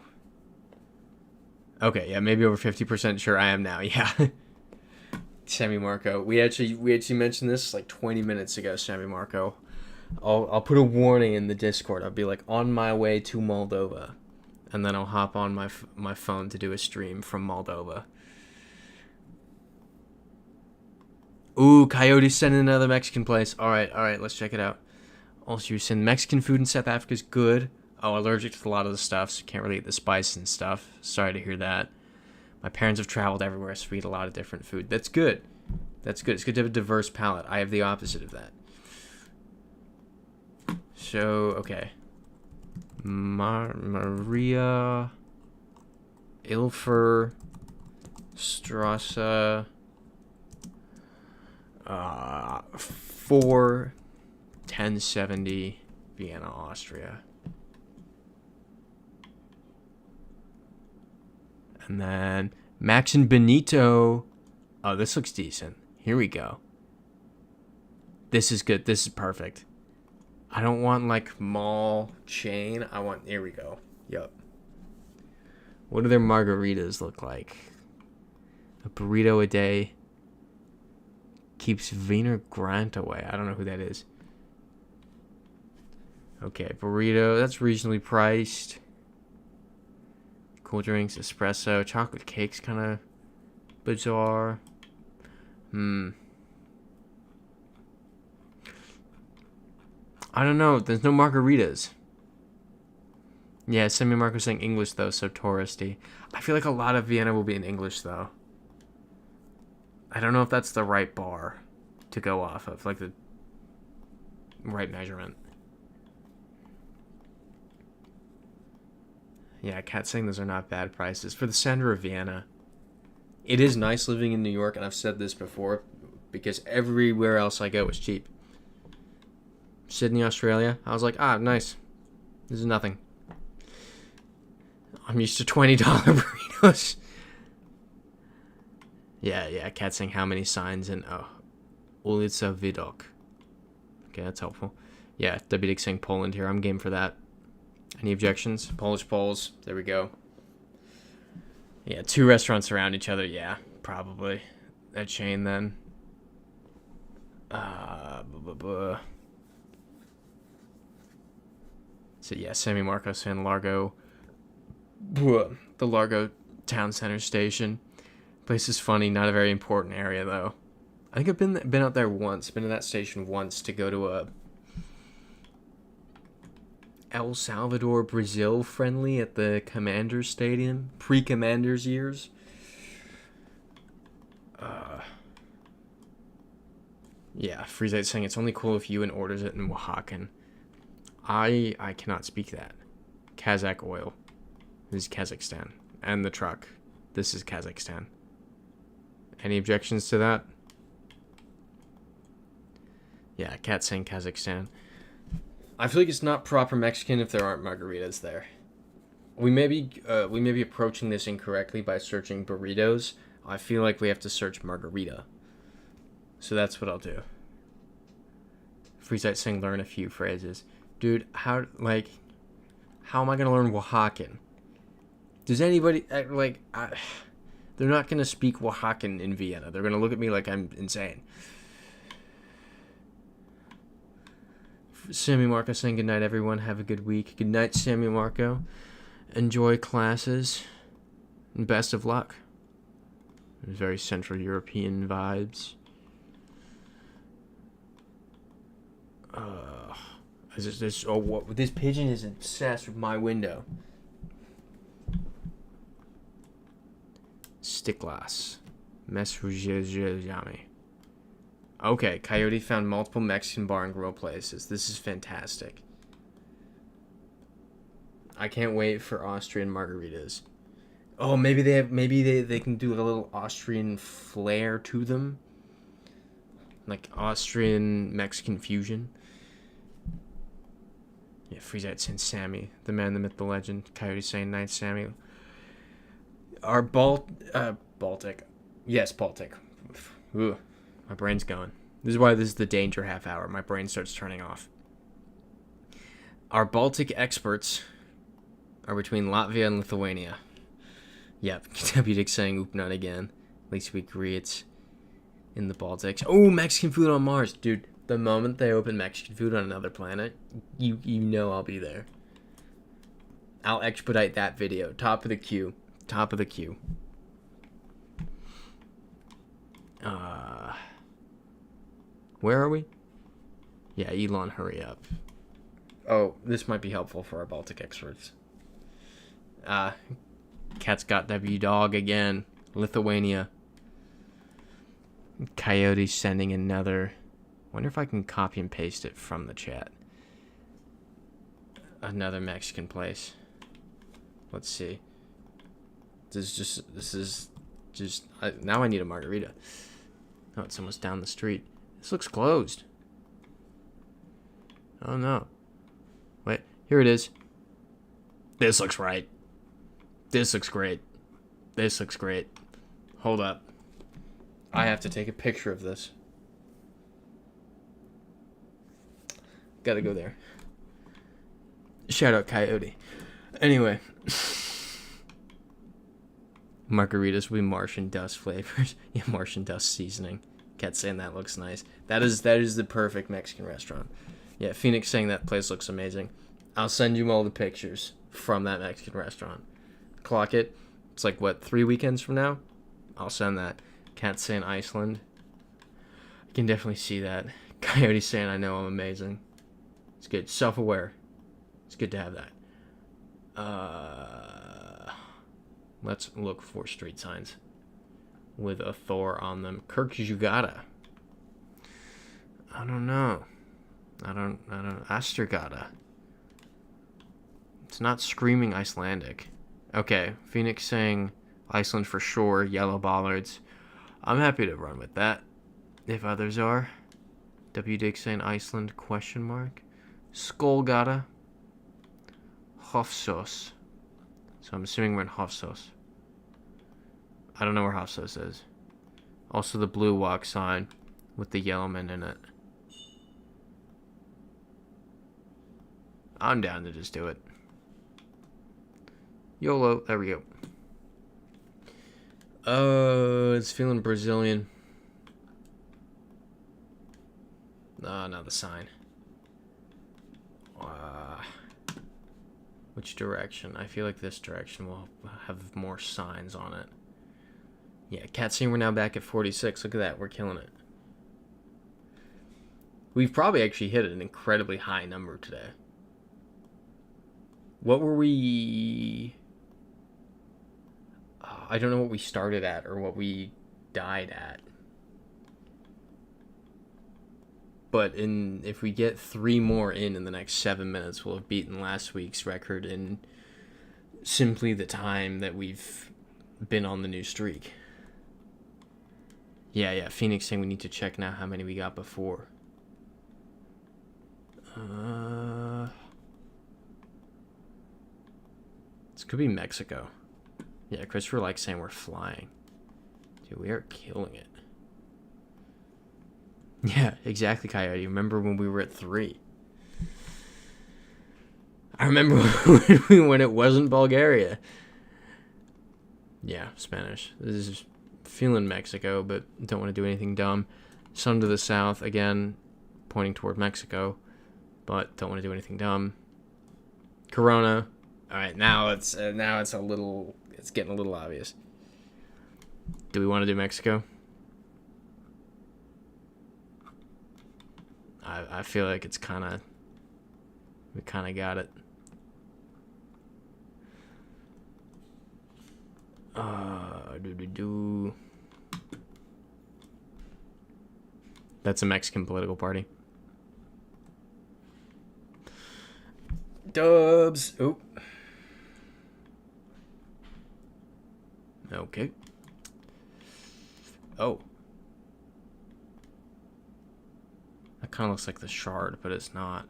Okay, yeah, maybe over 50% sure I am now, yeah. Sammy Marco. We actually mentioned this like 20 minutes ago, Sammy Marco. I'll put a warning in the Discord. I'll be like on my way to Moldova, and then I'll hop on my phone to do a stream from Moldova. Ooh, Coyote's sending another Mexican place. Alright, let's check it out. Also, you send Mexican food in South Africa is good. Oh, allergic to a lot of the stuff, so can't really eat the spice and stuff. Sorry to hear that. My parents have traveled everywhere, so we eat a lot of different food. That's good. That's good. It's good to have a diverse palate. I have the opposite of that. So, okay. Maria... Ilfer... Strasse... 4... 1070... Vienna, Austria. And then... Max and Benito... Oh, this looks decent. Here we go. This is good. This is perfect. I don't want, like, mall chain. I want... Here we go. Yup. What do their margaritas look like? A burrito a day keeps Wiener Grant away. I don't know who that is. Okay, burrito. That's reasonably priced. Cool drinks, espresso. Chocolate cake's kind of bizarre. I don't know. There's no margaritas. Yeah, Semi Marco's saying English, though, so touristy. I feel like a lot of Vienna will be in English, though. I don't know if that's the right bar to go off of, like the right measurement. Yeah, Cat's saying those are not bad prices. For the center of Vienna, it is nice living in New York, and I've said this before, because everywhere else I go is cheap. Sydney, Australia, I was like, nice. This is nothing. I'm used to $20 burritos. Yeah, Cat's saying how many signs in Ulica Widok. Okay, that's helpful. Yeah, WDIC saying Poland here. I'm game for that. Any objections? Polish Poles. There we go. Yeah, 2 restaurants around each other. Yeah, probably. That chain then. So yeah, Semi Marco saying Largo. The Largo Town Center Station. Place is funny, not a very important area though. I think I've been out there once, been to that station once to go to a El Salvador Brazil friendly at the Commanders Stadium, pre-Commanders years. Yeah, Freezite saying it's only cool if Ewan orders it in Oaxacan. I cannot speak that. Kazakh oil. This is Kazakhstan. And the truck. This is Kazakhstan. Any objections to that? Yeah, Cat saying Kazakhstan. I feel like it's not proper Mexican if there aren't margaritas there. We may be approaching this incorrectly by searching burritos. I feel like we have to search margarita. So that's what I'll do. Freezite saying learn a few phrases. Dude, how am I gonna learn Oaxacan? Does anybody they're not gonna speak Oaxacan in Vienna. They're gonna look at me like I'm insane. Sammy Marco saying good night, everyone. Have a good week. Good night, Sammy Marco. Enjoy classes and best of luck. There's very Central European vibes. This pigeon is obsessed with my window. Stickglass. Mesrujejami. Okay, Coyote found multiple Mexican bar and grill places. This is fantastic. I can't wait for Austrian margaritas. Oh, maybe they can do a little Austrian flair to them. Like Austrian Mexican fusion. Yeah, Freezite saying Sammy, the man, the myth, the legend. Coyote saying night, Sammy. Our Baltic. Yes, Baltic. Ooh, my brain's going. This is why this is the danger half hour. My brain starts turning off. Our Baltic experts are between Latvia and Lithuania. Yep, WDIC saying oop, not again. At least we agree it's in the Baltics. Oh, Mexican food on Mars. Dude, the moment they open Mexican food on another planet, you know I'll be there. I'll expedite that video. Top of the queue. Top of the queue. Where are we? Yeah, Elon, hurry up. Oh, this might be helpful for our Baltic experts. Cat's got W dog again. Lithuania. Coyote sending another. Wonder if I can copy and paste it from the chat. Another Mexican place. Let's see. This is just now I need a margarita. Oh, it's almost down the street. This looks closed. Oh no. Wait, here it is. This looks right. This looks great. This looks great. Hold up. I have to take a picture of this. Gotta go there. Shout out Coyote. Anyway. Margaritas will be Martian dust flavors. Yeah, Martian dust seasoning. Cat saying that looks nice. That is the perfect Mexican restaurant. Yeah, Phoenix saying that place looks amazing. I'll send you all the pictures from that Mexican restaurant. Clock it. It's like, what, 3 weekends from now? I'll send that. Cat saying Iceland. I can definitely see that. Coyote saying I know I'm amazing. It's good. Self-aware. It's good to have that. Let's look for street signs with a Thor on them. Kirkjugata. I don't know. Astergata. It's not screaming Icelandic. Okay, Phoenix saying Iceland for sure. Yellow bollards. I'm happy to run with that. If others are. W Dick saying Iceland question mark. Skolgata. Hofsos. So I'm assuming we're in Hofsos. I don't know where Hofsos is. Also the blue walk sign with the yellow men in it. I'm down to just do it. YOLO. There we go. Oh, it's feeling Brazilian. Oh, not the sign. Which direction? I feel like this direction will have more signs on it. Yeah, Cat saying we're now back at 46. Look at that. We're killing it. We've probably actually hit an incredibly high number today. What were we... I don't know what we started at or what we died at. But if we get 3 more in the next 7 minutes, we'll have beaten last week's record in simply the time that we've been on the new streak. Yeah, Phoenix saying we need to check now how many we got before. This could be Mexico. Yeah, Christopher likes saying we're flying. Dude, we are killing it. Yeah, exactly, Coyote. Remember when we were at 3? I remember when it wasn't Bulgaria. Yeah, Spanish. This is feeling Mexico, but don't want to do anything dumb. Sun to the south, again, pointing toward Mexico, but don't want to do anything dumb. Corona. All right, now it's getting a little obvious. Do we want to do Mexico? I feel like we kind of got it. That's a Mexican political party. Dubs. Oh. Okay. Oh. That kind of looks like the Shard, but it's not.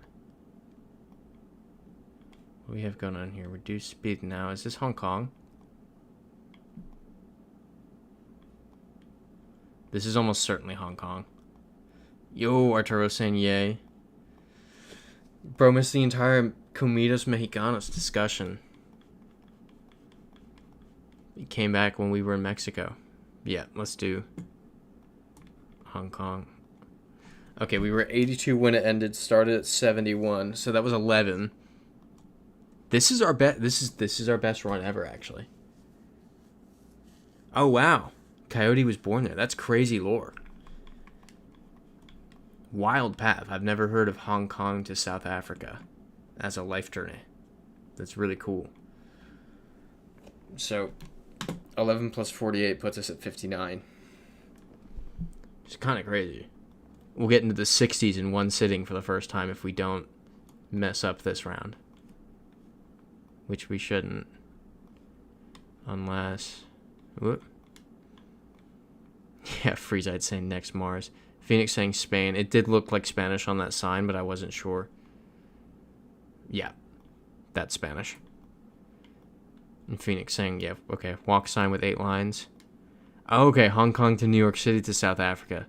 What do we have going on here? Reduce speed now. Is this Hong Kong? This is almost certainly Hong Kong. Yo, Arturo saying yay. Bro, missed the entire Comidas Mexicanos discussion. He came back when we were in Mexico. Yeah, let's do Hong Kong. Okay, we were at 82 when it ended, started at 71, so that was 11. This is our this is our best run ever, actually. Oh wow. Coyote was born there. That's crazy lore. Wild path. I've never heard of Hong Kong to South Africa as a life journey. That's really cool. So, 11 plus 48 puts us at 59. It's kind of crazy. We'll get into the 60s in one sitting for the first time if we don't mess up this round. Which we shouldn't. Unless... Whoop. Yeah, Freezite saying next Mars. Phoenix saying Spain. It did look like Spanish on that sign, but I wasn't sure. Yeah, that's Spanish. And Phoenix saying, yeah, okay, walk sign with 8 lines. Oh, okay, Hong Kong to New York City to South Africa.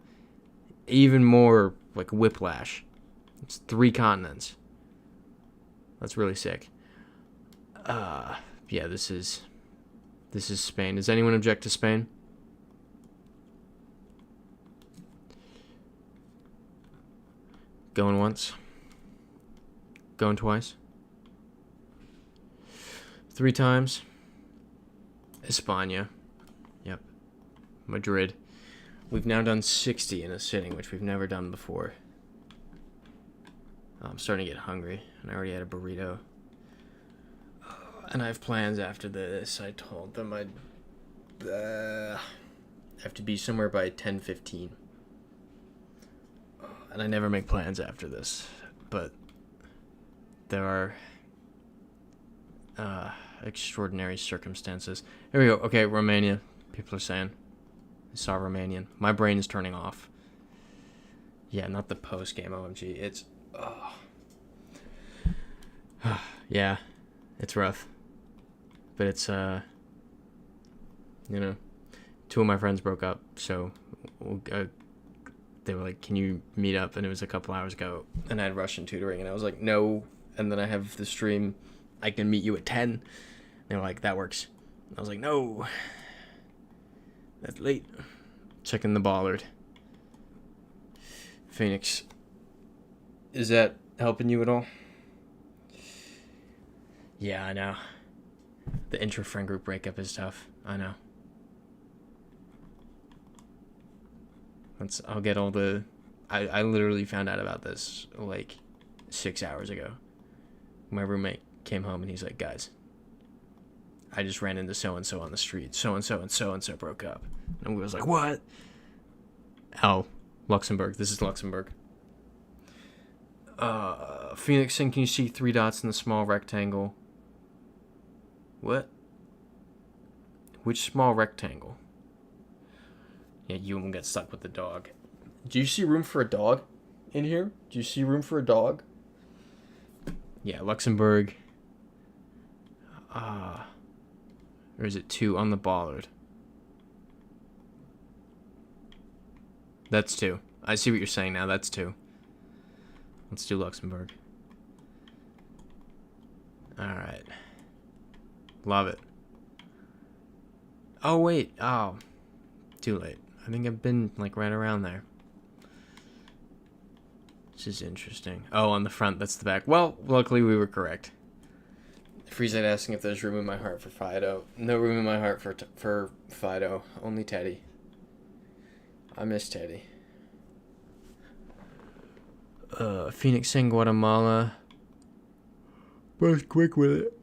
Even more, like, whiplash. It's 3 continents. That's really sick. Yeah, this is Spain. Does anyone object to Spain? Going once. Going twice. 3 times. España. Yep. Madrid. We've now done 60 in a sitting, which we've never done before. Oh, I'm starting to get hungry, and I already had a burrito. And I have plans after this. I told them I'd have to be somewhere by 10:15. And I never make plans after this, but there are extraordinary circumstances. Here we go. Okay, Romania. People are saying. I saw Romanian. My brain is turning off. Yeah, not the post-game OMG. It's... yeah, it's rough. But it's, you know, 2 of my friends broke up, so they were like, can you meet up? And it was a couple hours ago, and I had Russian tutoring, and I was like, no. And then I have the stream, I can meet you at 10. And they were like, that works. And I was like, no. That's late. Checking the bollard. Phoenix. Is that helping you at all? Yeah, I know. The intra-friend group breakup is tough. I know. I'll get all the... I literally found out about this, like, 6 hours ago. My roommate came home and he's like, guys, I just ran into so-and-so on the street. So-and-so and so-and-so broke up. And we was like, what? Oh, Luxembourg. This is Luxembourg. Phoenix saying, can you see 3 dots in the small rectangle? What? Which small rectangle? Yeah, you won't get stuck with the dog. Do you see room for a dog in here? Do you see room for a dog? Yeah, Luxembourg. Or is it 2 on the bollard? That's 2. I see what you're saying now. That's 2. Let's do Luxembourg. Alright. Love it. Oh, wait. Oh. Too late. I think I've been, like, right around there. This is interesting. Oh, on the front, that's the back. Well, luckily we were correct. Freezite asking if there's room in my heart for Fido. No room in my heart for Fido. Only Teddy. I miss Teddy. Phoenix saying Guatemala. Both quick with it.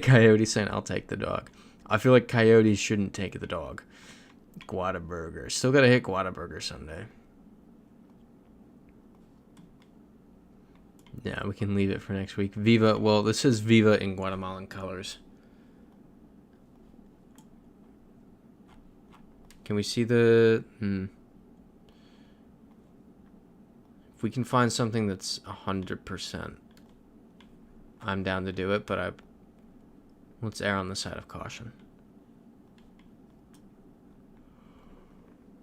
Coyote saying I'll take the dog. I feel like Coyote shouldn't take the dog. Guadaburger. Still gotta hit Guadaburger someday. Yeah, we can leave it for next week. Viva. Well, this says Viva in Guatemalan colors. Can we see the... If we can find something that's 100%, I'm down to do it, but let's err on the side of caution.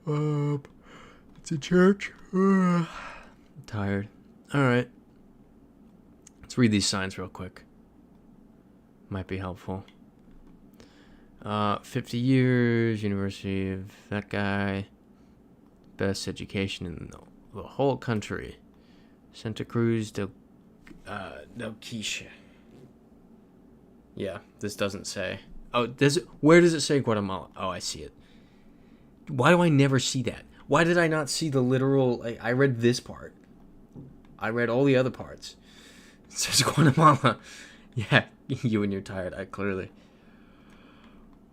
It's a church. I'm tired. Alright. Let's read these signs real quick. Might be helpful. 50 years, University of that guy. Best education in the whole country. Santa Cruz del Quiche. Yeah, this doesn't say. Oh, does it? Where does it say Guatemala? Oh, I see it. Why do I never see that? Why did I not see the literal... I read this part. I read all the other parts. It says Guatemala. Yeah, you and you're tired. Clearly.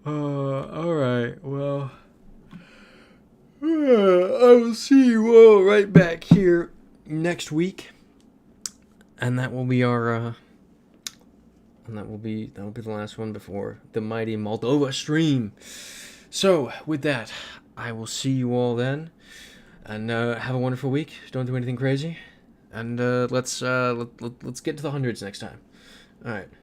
Alright, well... I will see you all right back here next week. And that will be our... And that will be the last one before the mighty Moldova stream. So, with that, I will see you all then. And have a wonderful week. Don't do anything crazy. And let's get to the hundreds next time. All right.